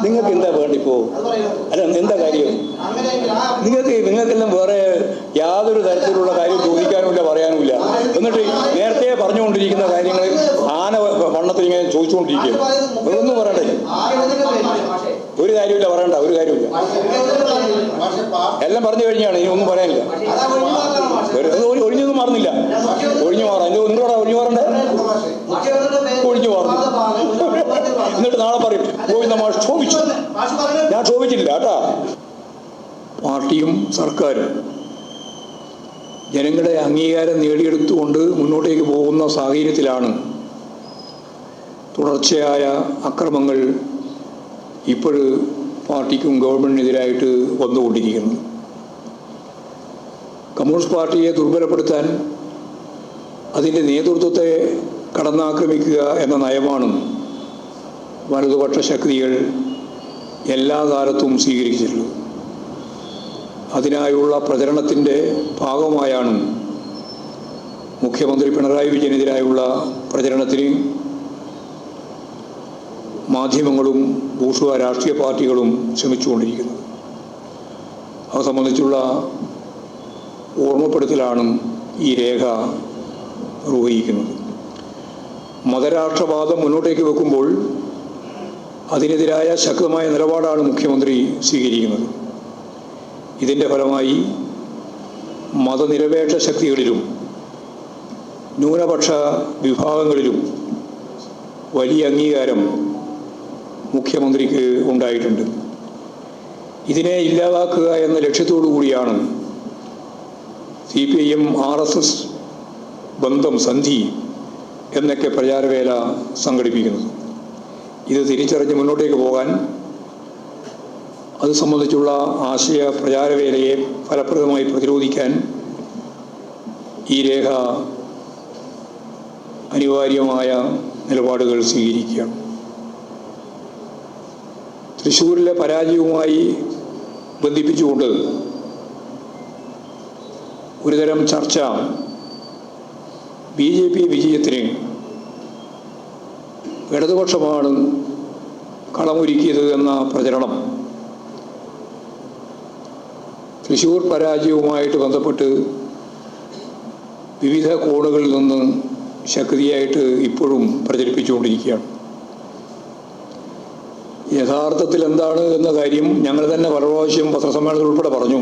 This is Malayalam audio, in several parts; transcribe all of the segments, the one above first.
നിങ്ങൾക്ക് എന്താ വേണ്ടിപ്പോ? അല്ല, എന്താ കാര്യം? നിങ്ങൾക്കെല്ലാം വേറെ യാതൊരു തരത്തിലുള്ള കാര്യം ചോദിക്കാനുമില്ല, പറയാനുമില്ല. എന്നിട്ട് നേരത്തെ പറഞ്ഞുകൊണ്ടിരിക്കുന്ന കാര്യങ്ങൾ ആന വണ്ണത്തിൽ ഇങ്ങനെ ചോദിച്ചുകൊണ്ടിരിക്കുകയും അതൊന്നും പറയണ്ടേ? ഒരു കാര്യമില്ല, പറയണ്ട, ഒരു കാര്യമില്ല. എല്ലാം പറഞ്ഞു കഴിഞ്ഞാണ്, ഇനി ഒന്നും പറയാനില്ല. ഒഴിഞ്ഞൊന്നും മാറുന്നില്ല. ഒഴിഞ്ഞു മാറാം. നിങ്ങളോടാ ഒഴിഞ്ഞു മാറണ്ടേ? ഒഴിഞ്ഞു മാറുന്നു. എന്നിട്ട് നാളെ പറയും ഗോവിന്ദ മാഷ് ക്ഷോഭിച്ചു. ഞാൻ ക്ഷോഭിച്ചില്ല കേട്ടാ. പാർട്ടിയും സർക്കാരും ജനങ്ങളുടെ അംഗീകാരം നേടിയെടുത്തുകൊണ്ട് മുന്നോട്ടേക്ക് പോകുന്ന സാഹചര്യത്തിലാണ് തുടർച്ചയായ അക്രമങ്ങൾ ഇപ്പോഴും പാർട്ടിക്കും ഗവൺമെൻറ്റിനെതിരായിട്ട് വന്നുകൊണ്ടിരിക്കുന്നത്. കമ്മ്യൂണിസ്റ്റ് പാർട്ടിയെ ദുർബലപ്പെടുത്താൻ അതിൻ്റെ നേതൃത്വത്തെ കടന്നാക്രമിക്കുക എന്ന നയമാണ് വലതുപക്ഷ ശക്തികൾ എല്ലാ കാലത്തും സ്വീകരിച്ചിട്ടുള്ളത്. അതിനായുള്ള പ്രചരണത്തിൻ്റെ ഭാഗമായാണ് മുഖ്യമന്ത്രി പിണറായി വിജയനെതിരായുള്ള പ്രചരണത്തിന് മാധ്യമങ്ങളും ബൂർഷ്വാ രാഷ്ട്രീയ പാർട്ടികളും ശ്രമിച്ചുകൊണ്ടിരിക്കുന്നത്. അത് സംബന്ധിച്ചുള്ള ഓർമ്മപ്പെടുത്തലാണ് ഈ രേഖ നിർവഹിക്കുന്നത്. മതരാഷ്ട്രവാദം മുന്നോട്ടേക്ക് വെക്കുമ്പോൾ അതിനെതിരായ ശക്തമായ നിലപാടാണ് മുഖ്യമന്ത്രി സ്വീകരിക്കുന്നത്. ഇതിൻ്റെ ഫലമായി മതനിരപേക്ഷ ശക്തികളിലും ന്യൂനപക്ഷ വിഭാഗങ്ങളിലും വലിയ അംഗീകാരം മുഖ്യമന്ത്രിക്ക് ഉണ്ടായിട്ടുണ്ട്. ഇതിനെ ഇല്ലാതാക്കുക എന്ന ലക്ഷ്യത്തോടു കൂടിയാണ് CPIM RSS ബന്ധം, സന്ധി എന്നൊക്കെ പ്രചാരവേല സംഘടിപ്പിക്കുന്നത്. ഇത് തിരിച്ചറിഞ്ഞ് മുന്നോട്ടേക്ക് പോകാൻ അത് സംബന്ധിച്ചുള്ള ആശയ പ്രചാരവേലയെ ഫലപ്രദമായി പ്രതിരോധിക്കാൻ ഈ രേഖ അനിവാര്യമായ നിലപാടുകൾ സ്വീകരിക്കുകയാണ്. തൃശ്ശൂരിലെ പരാജയവുമായി ബന്ധിപ്പിച്ചുകൊണ്ട് ഒരുതരം ചർച്ച BJP വിജയത്തിന് ഇടതുപക്ഷമാണ് കളമൊരുക്കിയത് എന്ന പ്രചരണം തൃശ്ശൂർ പരാജയവുമായിട്ട് ബന്ധപ്പെട്ട് വിവിധ കോണുകളിൽ നിന്ന് ശക്തിയായിട്ട് ഇപ്പോഴും പ്രചരിപ്പിച്ചുകൊണ്ടിരിക്കുകയാണ്. യഥാർത്ഥത്തിൽ എന്താണ് എന്ന കാര്യം ഞങ്ങൾ തന്നെ പല പ്രാവശ്യം പത്രസമ്മേളനത്തിൽ ഉൾപ്പെടെ പറഞ്ഞു.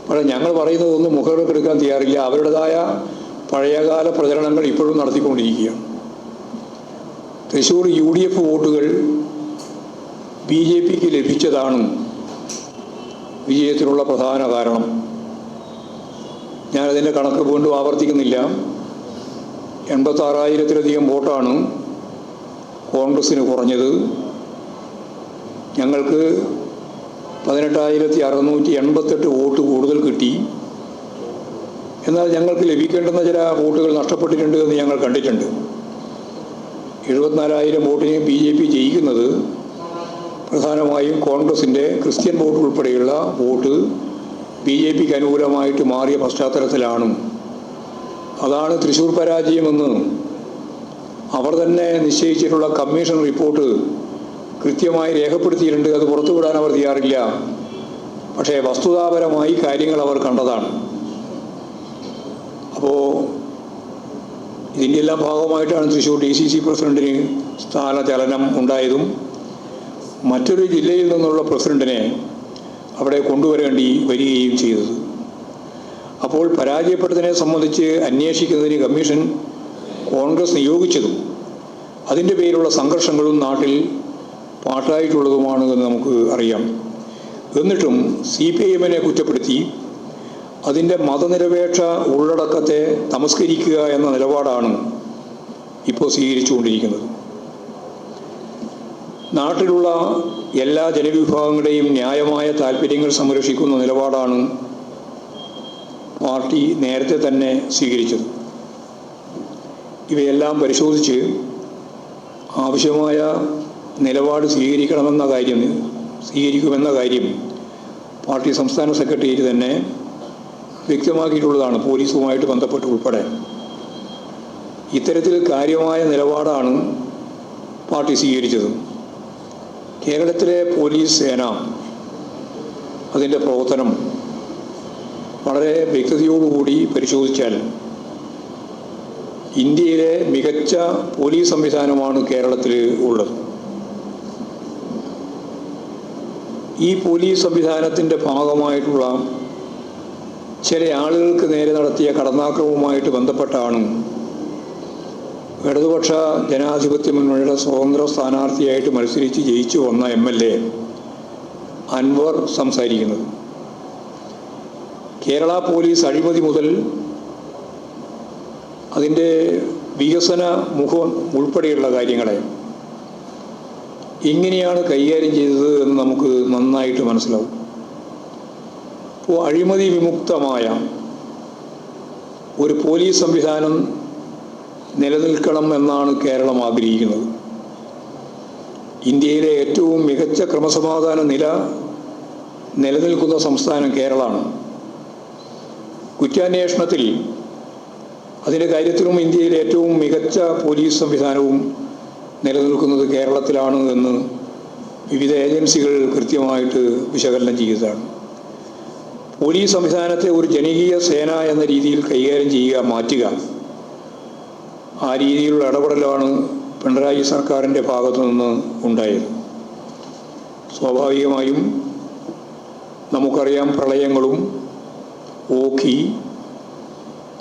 പക്ഷേ ഞങ്ങൾ പറയുന്നതൊന്നും മുഖവിലക്കെടുക്കാൻ തയ്യാറില്ല. അവരുടേതായ പഴയകാല പ്രചരണങ്ങൾ ഇപ്പോഴും നടത്തിക്കൊണ്ടിരിക്കുകയാണ്. തൃശ്ശൂർ UDF വോട്ടുകൾ BJPക്ക് ലഭിച്ചതാണ് വിജയത്തിനുള്ള പ്രധാന കാരണം. ഞാനതിൻ്റെ കണക്ക് വീണ്ടും ആവർത്തിക്കുന്നില്ല. 86,000-ലധികം വോട്ടാണ് കോൺഗ്രസ്സിന് കുറഞ്ഞത്. ഞങ്ങൾക്ക് 18,688 വോട്ട് കൂടുതൽ കിട്ടി. എന്നാൽ ഞങ്ങൾക്ക് ലഭിക്കേണ്ടുന്ന ചില വോട്ടുകൾ നഷ്ടപ്പെട്ടിട്ടുണ്ട് എന്ന് ഞങ്ങൾ കണ്ടിട്ടുണ്ട്. 74,000 വോട്ടിന് BJP ജയിക്കുന്നത് പ്രധാനമായും കോൺഗ്രസിൻ്റെ ക്രിസ്ത്യൻ വോട്ട് ഉൾപ്പെടെയുള്ള വോട്ട് BJPക്ക് അനുകൂലമായിട്ട് മാറിയ പശ്ചാത്തലത്തിലാണ്. അതാണ് തൃശ്ശൂർ പരാജയമെന്ന് അവർ തന്നെ നിശ്ചയിച്ചിട്ടുള്ള കമ്മീഷൻ റിപ്പോർട്ട് കൃത്യമായി രേഖപ്പെടുത്തിയിട്ടുണ്ട്. അത് പുറത്തുവിടാൻ അവർ തയ്യാറില്ല. പക്ഷേ വസ്തുതാപരമായി കാര്യങ്ങൾ അവർ കണ്ടതാണ്. അപ്പോൾ ഇതിൻ്റെ എല്ലാം ഭാഗമായിട്ടാണ് തൃശ്ശൂർ DCC പ്രസിഡന്റിന് സ്ഥാനചലനം ഉണ്ടായതും മറ്റൊരു ജില്ലയിൽ നിന്നുള്ള പ്രസിഡന്റിനെ അവിടെ കൊണ്ടുവരേണ്ടി വരികയും ചെയ്തത്. അപ്പോൾ പരാജയപ്പെട്ടതിനെ സംബന്ധിച്ച് അന്വേഷിക്കുന്നതിന് കമ്മീഷൻ കോൺഗ്രസ് നിയോഗിച്ചതും അതിൻ്റെ പേരിലുള്ള സംഘർഷങ്ങളും നാട്ടിൽ പാട്ടായിട്ടുള്ളതുമാണ് എന്ന് നമുക്ക് അറിയാം. എന്നിട്ടും CPIMനെ കുറ്റപ്പെടുത്തി അതിൻ്റെ മതനിരപേക്ഷ ഉള്ളടക്കത്തെ തമസ്കരിക്കുക എന്ന നിലപാടാണ് ഇപ്പോൾ സ്വീകരിച്ചുകൊണ്ടിരിക്കുന്നത്. നാട്ടിലുള്ള എല്ലാ ജനവിഭാഗങ്ങളുടെയും ന്യായമായ താല്പര്യങ്ങൾ സംരക്ഷിക്കുന്ന നിലപാടാണ് പാർട്ടി നേരത്തെ തന്നെ സ്വീകരിച്ചത്. ഇവയെല്ലാം പരിശോധിച്ച് ആവശ്യമായ നിലപാട് സ്വീകരിക്കുമെന്ന കാര്യം പാർട്ടി സംസ്ഥാന സെക്രട്ടേറിയറ്റ് തന്നെ വ്യക്തമാക്കിയിട്ടുള്ളതാണ്, പോലീസുമായിട്ട് ബന്ധപ്പെട്ട് ഉൾപ്പെടെ. ഇത്തരത്തിൽ കാര്യമായ നിലപാടാണ് പാർട്ടി സ്വീകരിച്ചത്. കേരളത്തിലെ പോലീസ് സേന അതിൻ്റെ പ്രവർത്തനം വളരെ വ്യക്തതയോടുകൂടി പരിശോധിച്ചാൽ ഇന്ത്യയിലെ മികച്ച പോലീസ് സംവിധാനമാണ് കേരളത്തിൽ ഉള്ളത്. ഈ പോലീസ് സംവിധാനത്തിൻ്റെ ഭാഗമായിട്ടുള്ള ചില ആളുകൾക്ക് നേരെ നടത്തിയ കടന്നാക്രമവുമായിട്ട് ബന്ധപ്പെട്ടാണ് ഇടതുപക്ഷ ജനാധിപത്യ മുന്നണിയുടെ സ്വതന്ത്ര സ്ഥാനാർത്ഥിയായിട്ട് മത്സരിച്ച് ജയിച്ചു വന്ന MLA അൻവർ സംസാരിക്കുന്നത്. കേരള പോലീസ് അഴിമതി മുതൽ അതിൻ്റെ വികസന മുഖം ഉൾപ്പെടെയുള്ള കാര്യങ്ങളെ എങ്ങനെയാണ് കൈകാര്യം ചെയ്തത് എന്ന് നമുക്ക് നന്നായിട്ട് മനസ്സിലാവും. അപ്പോൾ അഴിമതി വിമുക്തമായ ഒരു പോലീസ് സംവിധാനം നിലനിൽക്കണം എന്നാണ് കേരളം ആഗ്രഹിക്കുന്നത്. ഇന്ത്യയിലെ ഏറ്റവും മികച്ച ക്രമസമാധാന നിലനിൽക്കുന്ന സംസ്ഥാനം കേരളമാണ്. കുറ്റാന്വേഷണത്തിൽ അതിൻ്റെ കാര്യത്തിലും ഇന്ത്യയിലെ ഏറ്റവും മികച്ച പോലീസ് സംവിധാനവും നിലനിൽക്കുന്നത് കേരളത്തിലാണ് എന്ന് വിവിധ ഏജൻസികൾ കൃത്യമായിട്ട് വിശകലനം ചെയ്തതാണ്. പോലീസ് സംവിധാനത്തെ ഒരു ജനകീയ സേന എന്ന രീതിയിൽ കൈകാര്യം ചെയ്യുക, മാറ്റുക, ആ രീതിയിലുള്ള ഇടപെടലാണ് പിണറായി സർക്കാരിൻ്റെ ഭാഗത്തു നിന്ന് ഉണ്ടായത്. സ്വാഭാവികമായും നമുക്കറിയാം, പ്രളയങ്ങളും ഓഖി,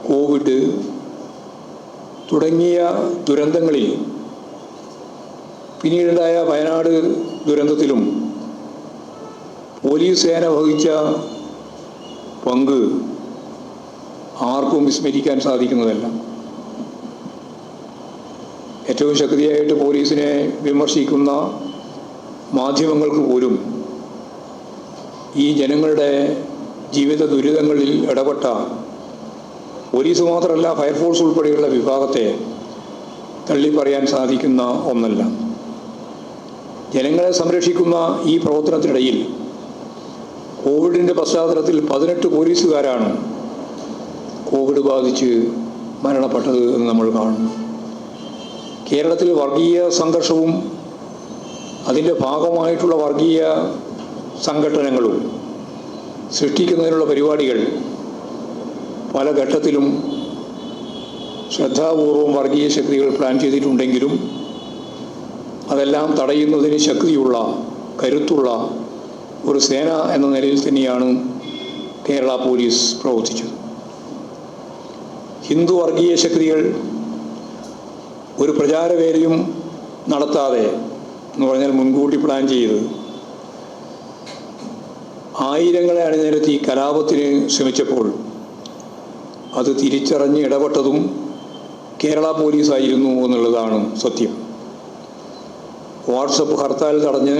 കോവിഡ് തുടങ്ങിയ ദുരന്തങ്ങളിൽ, പിന്നീടുണ്ടായ വയനാട് ദുരന്തത്തിലും പോലീസ് സേന വഹിച്ച പങ്ക് ആർക്കും വിസ്മരിക്കാൻ സാധിക്കുന്നതല്ല. ഏറ്റവും ശക്തിയായിട്ട് പോലീസിനെ വിമർശിക്കുന്ന മാധ്യമങ്ങൾക്ക് പോലും ഈ ജനങ്ങളുടെ ജീവിത ദുരിതങ്ങളിൽ ഇടപെട്ട പോലീസ് മാത്രമല്ല, ഫയർഫോഴ്സ് ഉൾപ്പെടെയുള്ള വിഭാഗത്തെ തള്ളിപ്പറയാൻ സാധിക്കുന്ന ഒന്നല്ല. ജനങ്ങളെ സംരക്ഷിക്കുന്ന ഈ പ്രവർത്തനത്തിനിടയിൽ കോവിഡിൻ്റെ പശ്ചാത്തലത്തിൽ 18 പോലീസുകാരാണ് കോവിഡ് ബാധിച്ച് മരണപ്പെട്ടത് എന്ന് നമ്മൾ കാണുന്നു. കേരളത്തിൽ വർഗീയ സംഘർഷവും അതിൻ്റെ ഭാഗമായിട്ടുള്ള വർഗീയ സംഘടനകളും സൃഷ്ടിക്കുന്നതിനുള്ള പരിപാടികൾ പല ഘട്ടത്തിലും ശ്രദ്ധാപൂർവം വർഗീയ ശക്തികൾ പ്ലാൻ ചെയ്തിട്ടുണ്ടെങ്കിലും അതെല്ലാം തടയുന്നതിന് ശക്തിയുള്ള, കരുത്തുള്ള ഒരു സേന എന്ന നിലയിൽ തന്നെയാണ് കേരള പോലീസ് പ്രവർത്തിച്ചത്. ഹിന്ദു വർഗീയ ശക്തികൾ ഒരു പ്രചാരവേലയും നടത്താതെ, എന്ന് പറഞ്ഞാൽ മുൻകൂട്ടി പ്ലാൻ ചെയ്ത് ആയിരങ്ങളെ അണിനിരത്തി കലാപത്തിന് ശ്രമിച്ചപ്പോൾ അത് തിരിച്ചറിഞ്ഞ് ഇടപെട്ടതും കേരള പോലീസായിരുന്നു എന്നുള്ളതാണ് സത്യം. വാട്സപ്പ് ഹർത്താൽ തടഞ്ഞ്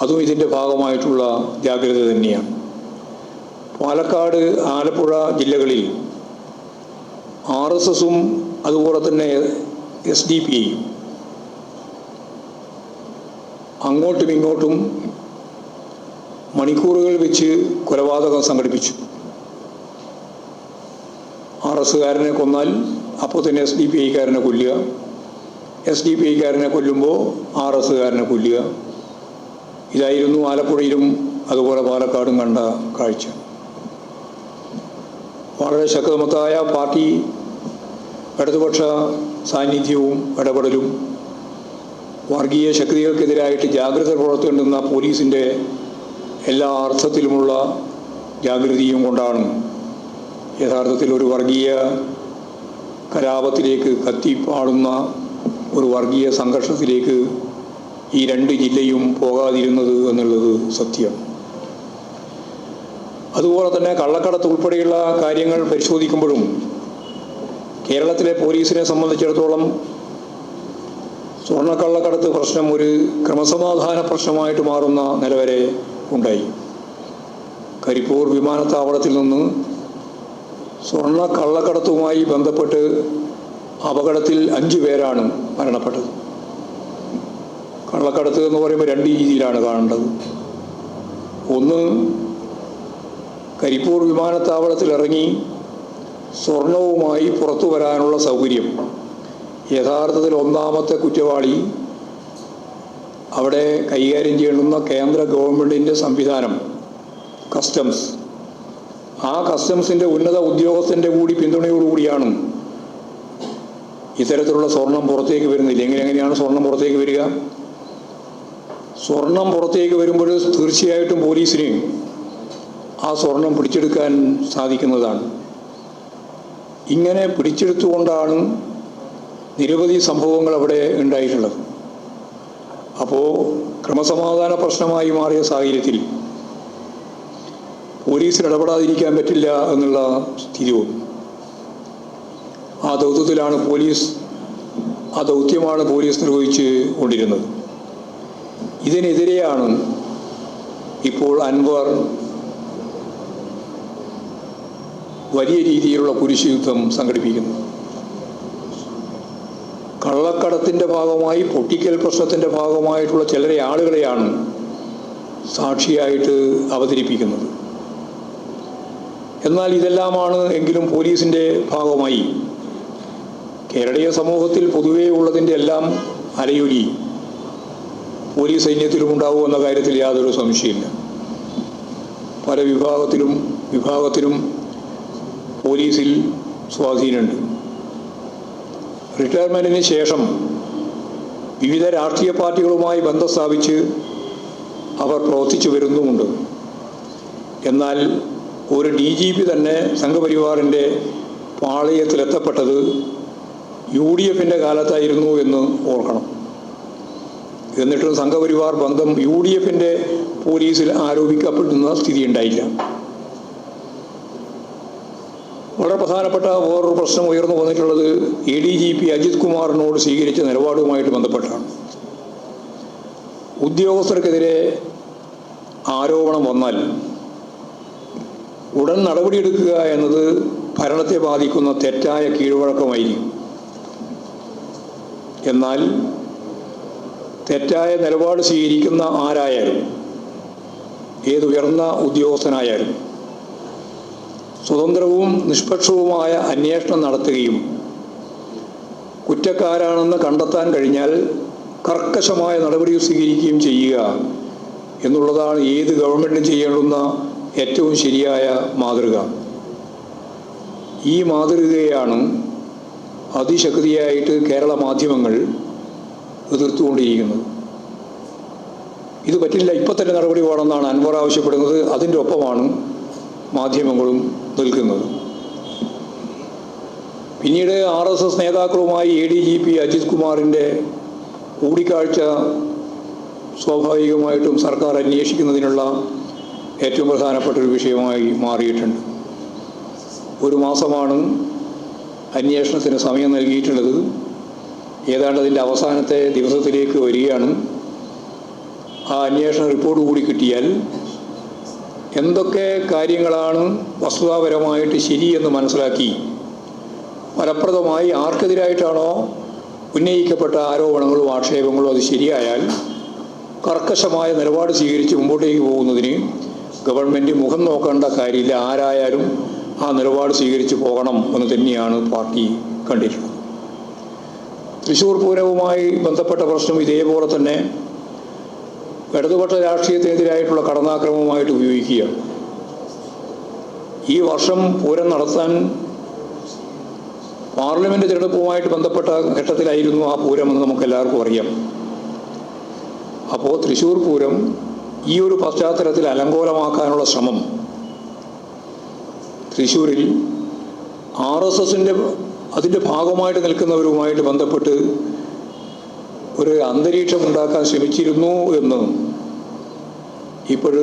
അതും ഇതിൻ്റെ ഭാഗമായിട്ടുള്ള ജാഗ്രത തന്നെയാണ്. പാലക്കാട്, ആലപ്പുഴ ജില്ലകളിൽ RSSും അതുപോലെ തന്നെ SDPIയും അങ്ങോട്ടും ഇങ്ങോട്ടും മണിക്കൂറുകൾ വെച്ച് കൊലപാതകം സംഘടിപ്പിച്ചു. RSകാരനെ കൊന്നാൽ അപ്പോൾ തന്നെ SDPIക്കാരനെ കൊല്ലുക, SDPIക്കാരനെ കൊല്ലുമ്പോൾ RSകാരനെ കൊല്ലുക. ഇതായിരുന്നു ആലപ്പുഴയിലും അതുപോലെ പാലക്കാടും കണ്ട കാഴ്ച. വളരെ ശക്തമത്തായ പാർട്ടി ഇടതുപക്ഷ സാന്നിധ്യവും ഇടപെടലും വർഗീയ ശക്തികൾക്കെതിരായിട്ട് ജാഗ്രത പുലർത്തേണ്ടുന്ന പോലീസിൻ്റെ എല്ലാ അർത്ഥത്തിലുമുള്ള ജാഗ്രതയും കൊണ്ടാണ് യഥാർത്ഥത്തിൽ ഒരു വർഗീയ കലാപത്തിലേക്ക് കത്തിപ്പാടുന്ന ഒരു വർഗീയ സംഘർഷത്തിലേക്ക് ഈ 2 ജില്ലയും പോകാതിരുന്നത് എന്നുള്ളത് സത്യം. അതുപോലെ തന്നെ കള്ളക്കടത്ത് ഉൾപ്പെടെയുള്ള കാര്യങ്ങൾ പരിശോധിക്കുമ്പോഴും കേരളത്തിലെ പോലീസിനെ സംബന്ധിച്ചിടത്തോളം സ്വർണ്ണക്കള്ളക്കടത്ത് പ്രശ്നം ഒരു ക്രമസമാധാന പ്രശ്നമായിട്ട് മാറുന്ന നില വരെ ഉണ്ടായി. കരിപ്പൂർ വിമാനത്താവളത്തിൽ നിന്ന് സ്വർണ്ണക്കള്ളക്കടത്തുമായി ബന്ധപ്പെട്ട് അപകടത്തിൽ 5 പേരാണ് മരണപ്പെട്ടത്. കള്ളക്കടത്ത് എന്ന് പറയുമ്പോൾ 2 രീതിയിലാണ് കാണേണ്ടത്. ഒന്ന്, കരിപ്പൂർ വിമാനത്താവളത്തിൽ ഇറങ്ങി സ്വർണവുമായി പുറത്തു വരാനുള്ള സൗകര്യം യഥാർത്ഥത്തിൽ ഒന്നാമത്തെ കുറ്റവാളി അവിടെ കൈകാര്യം ചെയ്യേണ്ടുന്ന കേന്ദ്ര ഗവൺമെൻറ്റിൻ്റെ സംവിധാനം കസ്റ്റംസ്, ആ കസ്റ്റംസിൻ്റെ ഉന്നത ഉദ്യോഗസ്ഥൻ്റെ കൂടി പിന്തുണയോടുകൂടിയാണ് ഇത്തരത്തിലുള്ള സ്വർണം പുറത്തേക്ക് വരുന്നില്ല. എങ്ങനെയാണ് സ്വർണം പുറത്തേക്ക് വരിക? സ്വർണം പുറത്തേക്ക് വരുമ്പോൾ തീർച്ചയായിട്ടും പോലീസിന് ആ സ്വർണം പിടിച്ചെടുക്കാൻ സാധിക്കുന്നതാണ്. ഇങ്ങനെ പിടിച്ചെടുത്തുകൊണ്ടാണ് നിരവധി സംഭവങ്ങൾ അവിടെ ഉണ്ടായിട്ടുള്ളത്. അപ്പോൾ ക്രമസമാധാന പ്രശ്നമായി മാറിയ സാഹചര്യത്തിൽ പോലീസിന് ഇടപെടാതിരിക്കാൻ പറ്റില്ല എന്നുള്ള സ്ഥിതിയും ആ ദൗത്യത്തിലാണ് ആ ദൗത്യമാണ് പോലീസ് നിർവഹിച്ച് കൊണ്ടിരുന്നത്. ഇതിനെതിരെയാണ് ഇപ്പോൾ അൻവർ വലിയ രീതിയിലുള്ള കുരിശുയുദ്ധം സംഘടിപ്പിക്കുന്നത്. കള്ളക്കടത്തിൻ്റെ ഭാഗമായി, പൊട്ടിക്കൽ പ്രശ്നത്തിൻ്റെ ഭാഗമായിട്ടുള്ള ചിലരെ ആളുകളെയാണ് സാക്ഷിയായിട്ട് അവതരിപ്പിക്കുന്നത്. എന്നാൽ ഇതെല്ലാമാണ് എങ്കിലും പോലീസിൻ്റെ ഭാഗമായി കേരളീയ സമൂഹത്തിൽ പൊതുവേ ഉള്ളതിൻ്റെ എല്ലാം അലയൊലി പോലീസ് സൈന്യത്തിലും ഉണ്ടാവുമെന്ന കാര്യത്തിൽ യാതൊരു സംശയമില്ല. പല വിഭാഗത്തിലും പോലീസിൽ സ്വാധീനമുണ്ട്. റിട്ടയർമെൻറ്റിന് ശേഷം വിവിധ രാഷ്ട്രീയ പാർട്ടികളുമായി ബന്ധം സ്ഥാപിച്ച് അവർ പ്രവർത്തിച്ചു വരുന്നുമുണ്ട്. എന്നാൽ ഒരു DGP തന്നെ സംഘപരിവാറിൻ്റെ പാളയത്തിലെത്തപ്പെട്ടത് UDFൻ്റെ കാലത്തായിരുന്നു എന്ന് ഓർക്കണം. എന്നിട്ടും സംഘപരിവാർ ബന്ധം UDFൻ്റെ പോലീസിൽ ആരോപിക്കപ്പെടുന്ന സ്ഥിതി ഉണ്ടായില്ല. വളരെ പ്രധാനപ്പെട്ട വേറൊരു പ്രശ്നം ഉയർന്നു വന്നിട്ടുള്ളത് ADGP അജിത് കുമാറിനോട് സ്വീകരിച്ച നിലപാടുമായിട്ട് ബന്ധപ്പെട്ടാണ്. ഉദ്യോഗസ്ഥർക്കെതിരെ ആരോപണം വന്നാൽ ഉടൻ നടപടിയെടുക്കുക എന്നത് ഭരണത്തെ ബാധിക്കുന്ന തെറ്റായ കീഴ്വഴക്കമായിരിക്കും. എന്നാൽ തെറ്റായ നിലപാട് സ്വീകരിക്കുന്ന ആരായാലും, ഏതുയർന്ന ഉദ്യോഗസ്ഥനായാലും സ്വതന്ത്രവും നിഷ്പക്ഷവുമായ അന്വേഷണം നടത്തുകയും കുറ്റക്കാരാണെന്ന് കണ്ടെത്താൻ കഴിഞ്ഞാൽ കർക്കശമായ നടപടി സ്വീകരിക്കുകയും ചെയ്യുക എന്നുള്ളതാണ് ഏത് ഗവൺമെൻറ്റും ചെയ്യേണ്ടുന്ന ഏറ്റവും ശരിയായ മാതൃക. ഈ മാതൃകയാണ് അതിശക്തിയായിട്ട് കേരള മാധ്യമങ്ങൾ എതിർത്തുകൊണ്ടിരിക്കുന്നത്. ഇത് പറ്റില്ല, ഇപ്പം തന്നെ നടപടി വേണമെന്നാണ് അൻവർ ആവശ്യപ്പെടുന്നത്. അതിൻ്റെ ഒപ്പമാണ് മാധ്യമങ്ങളും നിൽക്കുന്നത്. പിന്നീട് RSS നേതാക്കളുമായി ADGP അജിത് കുമാറിൻ്റെ കൂടിക്കാഴ്ച സ്വാഭാവികമായിട്ടും സർക്കാർ അന്വേഷിക്കുന്നതിനുള്ള ഏറ്റവും പ്രധാനപ്പെട്ട ഒരു വിഷയമായി മാറിയിട്ടുണ്ട്. 1 മാസമാണ് അന്വേഷണത്തിന് സമയം നൽകിയിട്ടുള്ളത്. ഏതാണ്ട് അതിൻ്റെ അവസാനത്തെ ദിവസത്തിലേക്ക് വരികയാണ്. ആ അന്വേഷണ റിപ്പോർട്ട് കൂടി കിട്ടിയാൽ എന്തൊക്കെ കാര്യങ്ങളാണ് വസ്തുതാപരമായിട്ട് ശരിയെന്ന് മനസ്സിലാക്കി ഫലപ്രദമായി ആർക്കെതിരായിട്ടാണോ ഉന്നയിക്കപ്പെട്ട ആരോപണങ്ങളും ആക്ഷേപങ്ങളും അത് ശരിയായാൽ കർക്കശമായ നിലപാട് സ്വീകരിച്ച് മുമ്പോട്ടേക്ക് പോകുന്നതിന് ഗവൺമെൻറ് മുഖം നോക്കേണ്ട കാര്യമില്ല. ആരായാലും ആ നിലപാട് സ്വീകരിച്ച് പോകണം എന്ന് തന്നെയാണ് പാർട്ടി കണ്ടിട്ടുള്ളത്. തൃശ്ശൂർ പൂരവുമായി ബന്ധപ്പെട്ട പ്രശ്നം ഇതേപോലെ തന്നെ ഇടതുപക്ഷ രാഷ്ട്രീയത്തിനെതിരായിട്ടുള്ള കടന്നാക്രമണമായിട്ട് ഉപയോഗിക്കുകയാണ്. ഈ വർഷം പൂരം നടത്താൻ പാർലമെൻറ്റ് തിരഞ്ഞെടുപ്പുമായിട്ട് ബന്ധപ്പെട്ട ഘട്ടത്തിലായിരുന്നു ആ പൂരമെന്ന് നമുക്കെല്ലാവർക്കും അറിയാം. അപ്പോൾ തൃശ്ശൂർ പൂരം ഈ ഒരു പശ്ചാത്തലത്തിൽ അലങ്കോലമാക്കാനുള്ള ശ്രമം തൃശ്ശൂരിൽ RSSൻ്റെ അതിൻ്റെ ഭാഗമായിട്ട് നിൽക്കുന്നവരുമായിട്ട് ബന്ധപ്പെട്ട് ഒരു അന്തരീക്ഷം ഉണ്ടാക്കാൻ ശ്രമിച്ചിരുന്നു എന്ന് ഇപ്പോൾ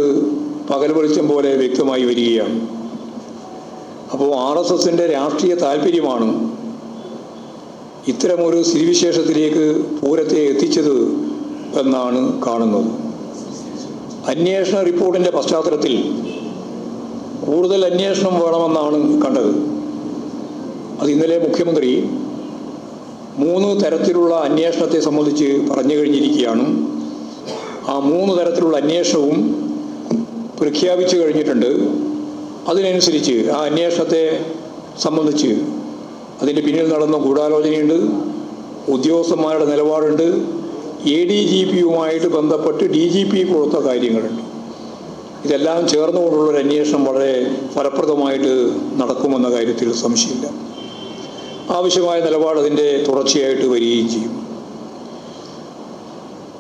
പകൽ വെളിച്ചം പോലെ വ്യക്തമായി വരികയാണ്. അപ്പോൾ RSSൻ്റെ രാഷ്ട്രീയ താല്പര്യമാണ് ഇത്തരമൊരു സ്ഥിതിവിശേഷത്തിലേക്ക് പൂരത്തെ എത്തിച്ചത് എന്നാണ് കാണുന്നത്. അന്വേഷണ റിപ്പോർട്ടിൻ്റെ പശ്ചാത്തലത്തിൽ കൂടുതൽ അന്വേഷണം വേണമെന്നാണ് കണ്ടത്. അത് ഇന്നലെ മുഖ്യമന്ത്രി 3 തരത്തിലുള്ള അന്വേഷണത്തെ സംബന്ധിച്ച് പറഞ്ഞു കഴിഞ്ഞിരിക്കുകയാണ്. ആ 3 തരത്തിലുള്ള അന്വേഷണവും പ്രഖ്യാപിച്ചു കഴിഞ്ഞിട്ടുണ്ട്. അതിനനുസരിച്ച് ആ അന്വേഷണത്തെ സംബന്ധിച്ച് അതിൻ്റെ പിന്നിൽ നടന്ന ഗൂഢാലോചനയുണ്ട്, ഉദ്യോഗസ്ഥന്മാരുടെ നിലപാടുണ്ട്, ADGPയുമായിട്ട് ബന്ധപ്പെട്ട് DGP കൊടുത്ത കാര്യങ്ങളുണ്ട്. ഇതെല്ലാം ചേർന്നുകൊണ്ടുള്ളൊരു അന്വേഷണം വളരെ ഫലപ്രദമായിട്ട് നടക്കുമെന്ന കാര്യത്തിൽ സംശയമില്ല. ആവശ്യമായ നിലപാട് അതിൻ്റെ തുടർച്ചയായിട്ട് വരികയും ചെയ്യും.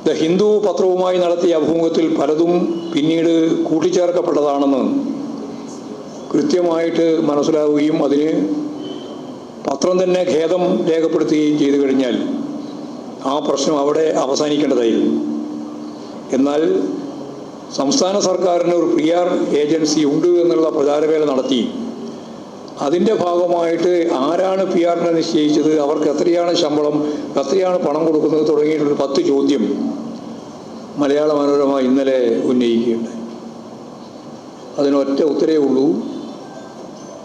ദ ഹിന്ദു പത്രവുമായി നടത്തിയ അഭിമുഖത്തിൽ പലതും പിന്നീട് കൂട്ടിച്ചേർക്കപ്പെട്ടതാണെന്ന് കൃത്യമായിട്ട് മനസ്സിലാവുകയും അതിന് പത്രം തന്നെ ഖേദം രേഖപ്പെടുത്തുകയും ചെയ്തു കഴിഞ്ഞാൽ ആ പ്രശ്നം അവിടെ അവസാനിക്കേണ്ടതായിരുന്നു. എന്നാൽ സംസ്ഥാന സർക്കാരിന് ഒരു PR ഏജൻസി ഉണ്ട് എന്നുള്ള പ്രചാരവേല നടത്തി അതിൻ്റെ ഭാഗമായിട്ട് ആരാണ് PR-നെ നിശ്ചയിച്ചത്, അവർക്ക് എത്രയാണ് ശമ്പളം, എത്രയാണ് പണം കൊടുക്കുന്നത് തുടങ്ങിയിട്ടുള്ള 10 ചോദ്യം മലയാള മനോരമ ഇന്നലെ ഉന്നയിക്കുകയുണ്ടായി. അതിനൊറ്റ ഉത്തരവേ ഉള്ളൂ,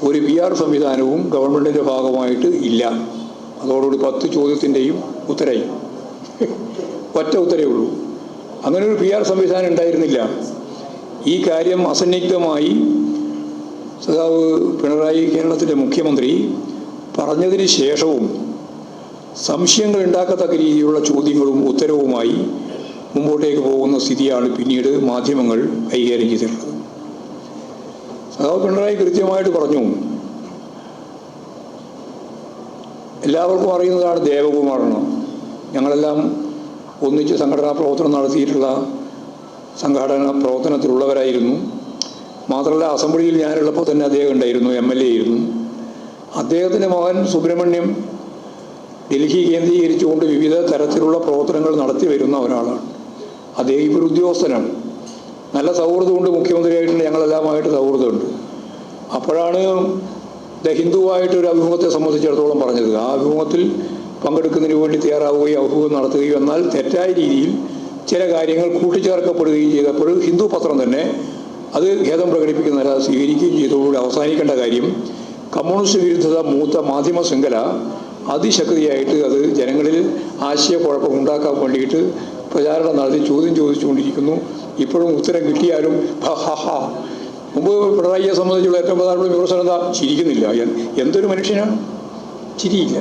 ഒരു PR സംവിധാനവും ഗവൺമെൻറ്റിൻ്റെ ഭാഗമായിട്ട് ഇല്ല. അതോടുകൂടി 10 ചോദ്യത്തിൻ്റെയും ഉത്തരമായി. ഒറ്റ ഉത്തരവേ ഉള്ളൂ. അങ്ങനെ ഒരു PR സംവിധാനം ഉണ്ടായിരുന്നില്ല. ഈ കാര്യം അസന്നിഗ്ധമായി സഖാവ് പിണറായി കേരളത്തിൻ്റെ മുഖ്യമന്ത്രി പറഞ്ഞതിന് ശേഷവും സംശയങ്ങൾ ഉണ്ടാക്കത്തക്ക രീതിയിലുള്ള ചോദ്യങ്ങളും ഉത്തരവുമായി മുമ്പോട്ടേക്ക് പോകുന്ന സ്ഥിതിയാണ് പിന്നീട് മാധ്യമങ്ങൾ കൈകാര്യം ചെയ്തിട്ടുള്ളത്. സഖാവ് പിണറായി കൃത്യമായിട്ട് പറഞ്ഞു, എല്ലാവർക്കും അറിയുന്നതാണ് ദേവകുമാറെന്ന്. ഞങ്ങളെല്ലാം ഒന്നിച്ച് സംഘടനാ പ്രവർത്തനം നടത്തിയിട്ടുള്ള സംഘടനാ പ്രവർത്തനത്തിലുള്ളവരായിരുന്നു. മാത്രമല്ല അസംബ്ലിയിൽ ഞാനുള്ളപ്പോൾ തന്നെ അദ്ദേഹം ഉണ്ടായിരുന്നു, MLA ആയിരുന്നു. അദ്ദേഹത്തിൻ്റെ മകൻ സുബ്രഹ്മണ്യം ഡൽഹി കേന്ദ്രീകരിച്ചുകൊണ്ട് വിവിധ തരത്തിലുള്ള പ്രവർത്തനങ്ങൾ നടത്തി വരുന്ന ഒരാളാണ്. അദ്ദേഹം ഇപ്പോൾ ഒരു ഉദ്യോഗസ്ഥനാണ്. നല്ല സൗഹൃദമുണ്ട്, മുഖ്യമന്ത്രിയായിട്ടുള്ള ഞങ്ങളെല്ലാമായിട്ട് സൗഹൃദമുണ്ട്. അപ്പോഴാണ് ദ ഹിന്ദുവായിട്ട് ഒരു അഭിമുഖത്തെ സംബന്ധിച്ചിടത്തോളം പറഞ്ഞത്. ആ അഭിമുഖത്തിൽ പങ്കെടുക്കുന്നതിന് വേണ്ടി തയ്യാറാവുകയും അഭിമുഖം നടത്തുകയും എന്നാൽ തെറ്റായ രീതിയിൽ ചില കാര്യങ്ങൾ കൂട്ടിച്ചേർക്കപ്പെടുകയും ചെയ്തപ്പോൾ ഹിന്ദു പത്രം തന്നെ അത് ഖേദം പ്രകടിപ്പിക്കുന്നതല്ല സ്വീകരിക്കുകയും ചെയ്തതോടുകൂടി അവസാനിക്കേണ്ട കാര്യം കമ്മ്യൂണിസ്റ്റ് വിരുദ്ധത മൂത്ത മാധ്യമ ശൃംഖല അതിശക്തിയായിട്ട് അത് ജനങ്ങളിൽ ആശയക്കുഴപ്പം ഉണ്ടാക്കാൻ വേണ്ടിയിട്ട് പ്രചാരണം നടത്തി ചോദ്യം ചോദിച്ചുകൊണ്ടിരിക്കുന്നു. ഇപ്പോഴും ഉത്തരം കിട്ടിയാലും മുമ്പ് പിണറായിയെ സംബന്ധിച്ചുള്ള ഏറ്റവും പ്രധാനപ്പെട്ട വിമർശനം എന്താ? ചിരിക്കുന്നില്ല. എന്തൊരു മനുഷ്യനാണ്, ചിരിയില്ല.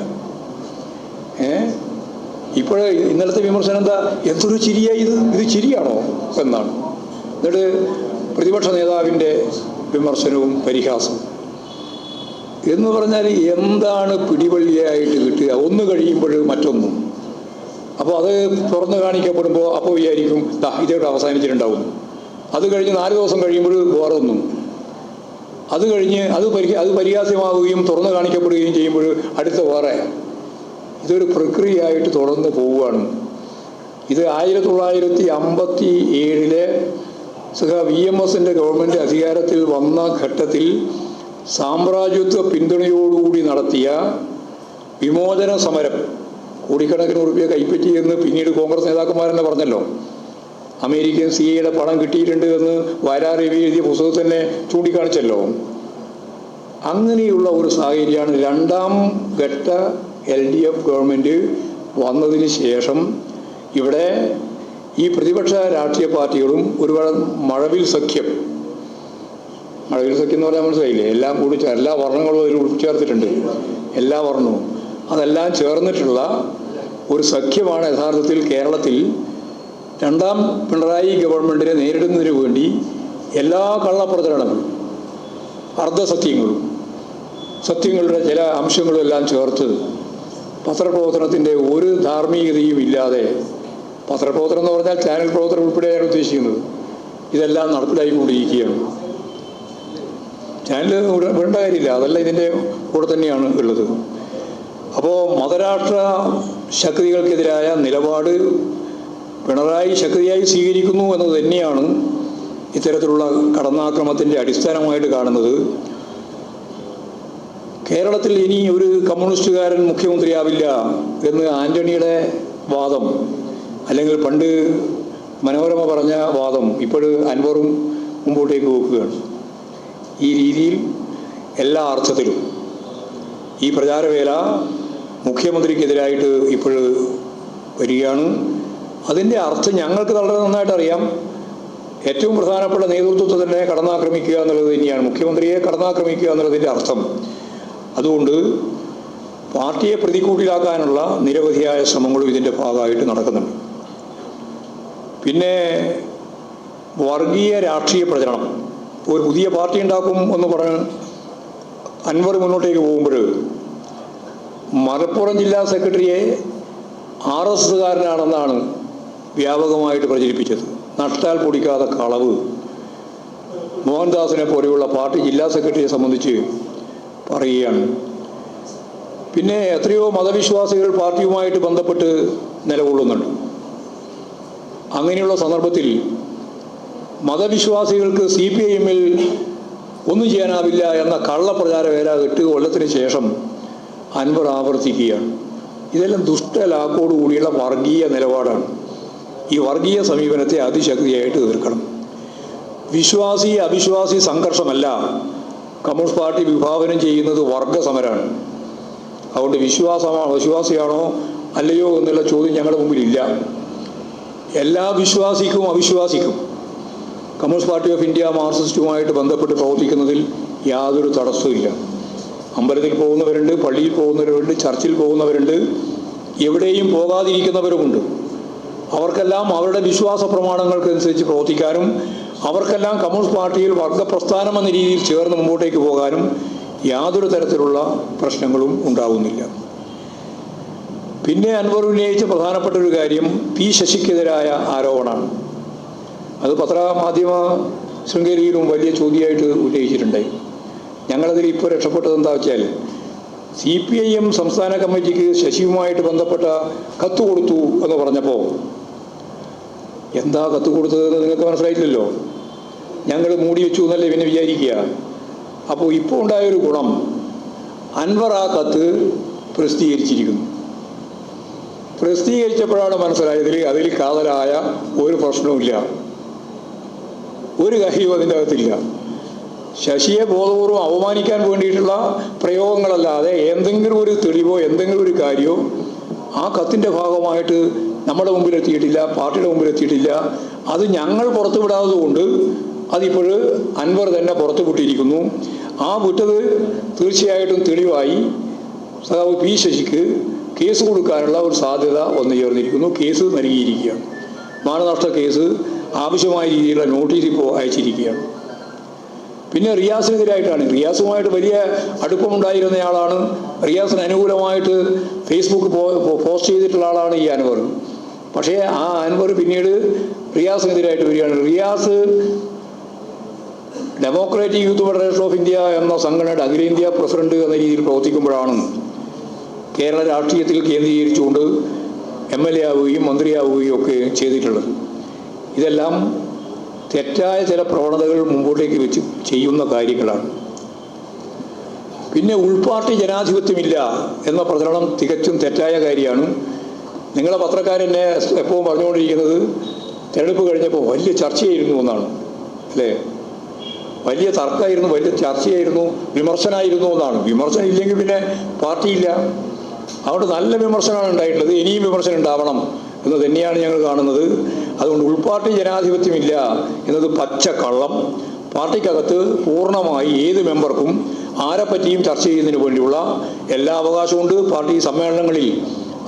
ഇപ്പോഴേ ഇന്നലത്തെ വിമർശനം എന്താ? എന്തൊരു ചിരിയായി ഇത് ചിരിയാണോ എന്നാണ്. എന്നിട്ട് പ്രതിപക്ഷ നേതാവിൻ്റെ വിമർശനവും പരിഹാസവും എന്ന് പറഞ്ഞാൽ എന്താണ് പിടിവള്ളിയായിട്ട് കിട്ടുക? ഒന്ന് കഴിയുമ്പോൾ മറ്റൊന്നും. അപ്പോൾ അത് തുറന്നു കാണിക്കപ്പെടുമ്പോൾ അപ്പോൾ വിചാരിക്കും ഇതോടെ അവസാനിച്ചിട്ടുണ്ടാവും. അത് കഴിഞ്ഞ് 4 ദിവസം കഴിയുമ്പോൾ വേറൊന്നും. അത് കഴിഞ്ഞ് അത് പരിഹാസ്യമാവുകയും തുറന്നു കാണിക്കപ്പെടുകയും ചെയ്യുമ്പോൾ അടുത്ത വേറെ. ഇതൊരു പ്രക്രിയയായിട്ട് തുടർന്ന് പോവുകയാണ്. ഇത് 1957 VMSൻ്റെ ഗവൺമെൻറ് അധികാരത്തിൽ വന്ന ഘട്ടത്തിൽ സാമ്രാജ്യത്വ പിന്തുണയോടുകൂടി നടത്തിയ വിമോചന സമരം കോടിക്കണക്കിന് രൂപ കൈപ്പറ്റിയെന്ന് പിന്നീട് കോൺഗ്രസ് നേതാക്കന്മാരെന്നെ പറഞ്ഞല്ലോ. അമേരിക്കൻ CIA പണം കിട്ടിയിട്ടുണ്ട് എന്ന് വയലാർ രവി എഴുതിയ പുസ്തകത്തിൽ തന്നെ ചൂണ്ടിക്കാണിച്ചല്ലോ. അങ്ങനെയുള്ള ഒരു സാഹചര്യമാണ് 2ാം ഘട്ട LDF ഗവൺമെൻറ് വന്നതിന് ശേഷം ഇവിടെ ഈ പ്രതിപക്ഷ രാഷ്ട്രീയ പാർട്ടികളും ഒരുപാട് മഴവിൽ സഖ്യം എന്ന് പറഞ്ഞാൽ മനസ്സിലായില്ലേ? എല്ലാം കൂടി എല്ലാ വർണ്ണങ്ങളും അതിൽ ഉൾച്ചേർത്തിട്ടുണ്ട്. എല്ലാ വർണ്ണവും അതെല്ലാം ചേർന്നിട്ടുള്ള ഒരു സഖ്യമാണ് യഥാർത്ഥത്തിൽ കേരളത്തിൽ 2ാം പിണറായി ഗവൺമെൻറ്റിനെ നേരിടുന്നതിന് വേണ്ടി എല്ലാ കള്ളപ്രചരണങ്ങളും അർദ്ധസത്യങ്ങളും സത്യങ്ങളുടെ ചില അംശങ്ങളും എല്ലാം ചേർത്ത് പത്രപ്രവർത്തനത്തിൻ്റെ ഒരു ധാർമ്മികതയും ഇല്ലാതെ, പത്രപ്രവർത്തനം എന്ന് പറഞ്ഞാൽ ചാനൽ പ്രവർത്തനം ഉൾപ്പെടെയാണ് ഉദ്ദേശിക്കുന്നത്, ഇതെല്ലാം നടപ്പിലായിക്കൊണ്ടിരിക്കുകയാണ്. ചാനൽ വേണ്ട കാര്യമില്ല, അതല്ല ഇതിൻ്റെ കൂടെ തന്നെയാണ് ഉള്ളത്. അപ്പോൾ മതരാഷ്ട്ര ശക്തികൾക്കെതിരായ നിലപാട് പിണറായി ശക്തിയായി സ്വീകരിക്കുന്നു എന്നത് തന്നെയാണ് ഇത്തരത്തിലുള്ള കടന്നാക്രമണത്തിൻ്റെ അടിസ്ഥാനമായിട്ട് കാണുന്നത്. കേരളത്തിൽ ഇനി ഒരു കമ്മ്യൂണിസ്റ്റുകാരൻ മുഖ്യമന്ത്രിയാവില്ല എന്ന് ആന്റണിയുടെ വാദം, അല്ലെങ്കിൽ പണ്ട് മനോരമ പറഞ്ഞ വാദം ഇപ്പോൾ അൻവറും മുമ്പോട്ടേക്ക് വെക്കുകയാണ്. ഈ രീതിയിൽ എല്ലാ അർത്ഥത്തിലും ഈ പ്രചാരവേല മുഖ്യമന്ത്രിക്കെതിരായിട്ട് ഇപ്പോൾ വരികയാണ്. അതിൻ്റെ അർത്ഥം ഞങ്ങൾക്ക് വളരെ നന്നായിട്ട് അറിയാം. ഏറ്റവും പ്രധാനപ്പെട്ട നേതൃത്വത്തെ തന്നെ കടന്നാക്രമിക്കുക എന്നുള്ളത് തന്നെയാണ്, മുഖ്യമന്ത്രിയെ കടന്നാക്രമിക്കുക എന്നുള്ളതിൻ്റെ അർത്ഥം. അതുകൊണ്ട് പാർട്ടിയെ പ്രതികൂട്ടിലാക്കാനുള്ള നിരവധിയായ ശ്രമങ്ങളും ഇതിൻ്റെ ഭാഗമായിട്ട് നടക്കുന്നുണ്ട്. പിന്നെ വർഗീയ രാഷ്ട്രീയ പ്രചരണം. ഒരു പുതിയ പാർട്ടി ഉണ്ടാക്കും എന്ന് പറഞ്ഞ് അൻവർ മുന്നോട്ടേക്ക് പോകുമ്പോൾ മലപ്പുറം ജില്ലാ സെക്രട്ടറിയെ RSSകാരനാണെന്നാണ് വ്യാപകമായിട്ട് പ്രചരിപ്പിച്ചത്. നട്ടാൽ പൊടിക്കാത്ത കളവ് മോഹൻദാസിനെ പോലെയുള്ള പാർട്ടി ജില്ലാ സെക്രട്ടറിയെ സംബന്ധിച്ച് പറയുകയാണ്. പിന്നെ എത്രയോ മതവിശ്വാസികൾ പാർട്ടിയുമായിട്ട് ബന്ധപ്പെട്ട് നിലകൊള്ളുന്നുണ്ട്. അങ്ങനെയുള്ള സന്ദർഭത്തിൽ മതവിശ്വാസികൾക്ക് CPIM-ൽ ഒന്നും ചെയ്യാനാവില്ല എന്ന കള്ളപ്രചാര വേല 8 കൊല്ലത്തിന് ശേഷം അൻവർ ആവർത്തിക്കുകയാണ്. ഇതെല്ലാം ദുഷ്ടലാക്കോടുകൂടിയുള്ള വർഗീയ നിലപാടാണ്. ഈ വർഗീയ സമീപനത്തെ അതിശക്തിയായിട്ട് എതിർക്കണം. വിശ്വാസി അവിശ്വാസി സംഘർഷമല്ല കമ്മ്യൂണിസ്റ്റ് പാർട്ടി വിഭാവനം ചെയ്യുന്നത്, വർഗസമരമാണ്. അതുകൊണ്ട് വിശ്വാസിയാണോ അല്ലയോ എന്നുള്ള ചോദ്യം ഞങ്ങളുടെ മുമ്പിലില്ല. എല്ലാ വിശ്വാസിക്കും അവിശ്വാസിക്കും കമ്മ്യൂണിസ്റ്റ് പാർട്ടി ഓഫ് ഇന്ത്യ മാർക്സിസ്റ്റുമായിട്ട് ബന്ധപ്പെട്ട് പ്രവർത്തിക്കുന്നതിൽ യാതൊരു തടസ്സവുമില്ല. അമ്പലത്തിൽ പോകുന്നവരുണ്ട്, പള്ളിയിൽ പോകുന്നവരുണ്ട്, ചർച്ചിൽ പോകുന്നവരുണ്ട്, എവിടെയും പോകാതിരിക്കുന്നവരുമുണ്ട്. അവർക്കെല്ലാം അവരുടെ വിശ്വാസ പ്രമാണങ്ങൾക്കനുസരിച്ച് പ്രവർത്തിക്കാനും അവർക്കെല്ലാം കമ്മ്യൂണിസ്റ്റ് പാർട്ടിയിൽ വർഗപ്രസ്ഥാനം എന്ന രീതിയിൽ ചേർന്ന് മുമ്പോട്ടേക്ക് പോകാനും യാതൊരു തരത്തിലുള്ള പ്രശ്നങ്ങളും ഉണ്ടാകുന്നില്ല. പിന്നെ അൻവർ ഉന്നയിച്ച പ്രധാനപ്പെട്ട ഒരു കാര്യം P. ശശിക്കെതിരായ ആരോപണമാണ്. അത് പത്രമാധ്യമ ശൃംഖലയിലും വലിയ ചോദ്യമായിട്ട് ഉന്നയിച്ചിട്ടുണ്ടായി. ഞങ്ങളതിൽ ഇപ്പോൾ രക്ഷപ്പെട്ടത് എന്താ വെച്ചാൽ CPIM സംസ്ഥാന കമ്മിറ്റിക്ക് ശശിയുമായിട്ട് ബന്ധപ്പെട്ട കത്ത് കൊടുത്തു എന്ന് പറഞ്ഞപ്പോൾ എന്താ കത്ത് കൊടുത്തതെന്ന് നിങ്ങൾക്ക് മനസ്സിലായിട്ടില്ലല്ലോ. ഞങ്ങൾ മൂടി വെച്ചു എന്നല്ലേ പിന്നെ വിചാരിക്കുക. അപ്പോൾ ഇപ്പോൾ ഉണ്ടായൊരു ഗുണം, അൻവർ ആ കത്ത് പ്രസിദ്ധീകരിച്ചിരിക്കുന്നു. പ്രസിദ്ധീകരിച്ചപ്പോഴാണ് മനസ്സിലായതിൽ അതിൽ കാതലായ ഒരു പ്രശ്നവുമില്ല, ഒരു കാര്യവും അതിൻ്റെ അകത്തില്ല. ശശിയെ ബോധപൂർവം അവമാനിക്കാൻ വേണ്ടിയിട്ടുള്ള പ്രയോഗങ്ങളല്ലാതെ എന്തെങ്കിലും ഒരു തെളിവോ എന്തെങ്കിലും ഒരു കാര്യമോ ആ കത്തിൻ്റെ ഭാഗമായിട്ട് നമ്മുടെ മുമ്പിൽ എത്തിയിട്ടില്ല, പാർട്ടിയുടെ മുമ്പിൽ എത്തിയിട്ടില്ല. അത് ഞങ്ങൾ പുറത്തു വിടാത്തത് കൊണ്ട് അതിപ്പോൾ അൻവർ തന്നെ പുറത്തു വിട്ടിരിക്കുന്നു. ആ വിട്ടത് തീർച്ചയായിട്ടും തെളിവായി സഖാവ് P. ശശിക്ക് കേസ് കൊടുക്കാനുള്ള ഒരു സാധ്യത വന്നു ചേർന്നിരിക്കുന്നു. കേസ് നൽകിയിരിക്കുകയാണ്. മാനനഷ്ട കേസ് ആവശ്യമായ രീതിയിലുള്ള നോട്ടീസ് ഇപ്പോൾ അയച്ചിരിക്കുകയാണ്. പിന്നെ റിയാസിനെതിരായിട്ടാണ്. റിയാസുമായിട്ട് വലിയ അടുപ്പമുണ്ടായിരുന്നയാളാണ്. റിയാസിന് അനുകൂലമായിട്ട് ഫേസ്ബുക്ക് പോസ്റ്റ് ചെയ്തിട്ടുള്ള ആളാണ് ഈ അൻവർ. പക്ഷേ ആ അൻവർ പിന്നീട് റിയാസിനെതിരായിട്ട് വരികയാണ്. Riyas democratic youth federation of India എന്ന സംഘടനയുടെ അഖിലേന്ത്യാ പ്രസിഡന്റ് എന്ന രീതിയിൽ പ്രവർത്തിക്കുമ്പോഴാണ് കേരള രാഷ്ട്രീയത്തിൽ കേന്ദ്രീകരിച്ചുകൊണ്ട് MLA ആവുകയും മന്ത്രിയാവുകയും ഒക്കെ ചെയ്തിട്ടുള്ളത്. ഇതെല്ലാം തെറ്റായ ചില പ്രവണതകൾ മുമ്പോട്ടേക്ക് വെച്ച് ചെയ്യുന്ന കാര്യങ്ങളാണ്. പിന്നെ ഉൾപാർട്ടി ജനാധിപത്യമില്ല എന്ന പ്രചരണം തികച്ചും തെറ്റായ കാര്യമാണ്. നിങ്ങളെ പത്രക്കാരെന്നെ എപ്പോഴും പറഞ്ഞുകൊണ്ടിരിക്കുന്നത് തിരഞ്ഞെടുപ്പ് കഴിഞ്ഞപ്പോൾ വലിയ ചർച്ചയായിരുന്നു എന്നാണ്, അല്ലേ? വലിയ തർക്കമായിരുന്നു, വലിയ ചർച്ചയായിരുന്നു, വിമർശനമായിരുന്നു എന്നാണ്. വിമർശനം ഇല്ലെങ്കിൽ പിന്നെ പാർട്ടിയില്ല. അതുകൊണ്ട് നല്ല വിമർശനമാണ് ഉണ്ടായിട്ടുള്ളത്. ഇനിയും വിമർശനം ഉണ്ടാവണം എന്ന് തന്നെയാണ് ഞങ്ങൾ കാണുന്നത്. അതുകൊണ്ട് ഉൾപാർട്ടി ജനാധിപത്യമില്ല എന്നത് പച്ച കള്ളം. പാർട്ടിക്കകത്ത് പൂർണ്ണമായി ഏത് മെമ്പർക്കും ആരെപ്പറ്റിയും ചർച്ച ചെയ്യുന്നതിന് വേണ്ടിയുള്ള എല്ലാ അവകാശമുണ്ട്. പാർട്ടി സമ്മേളനങ്ങളിൽ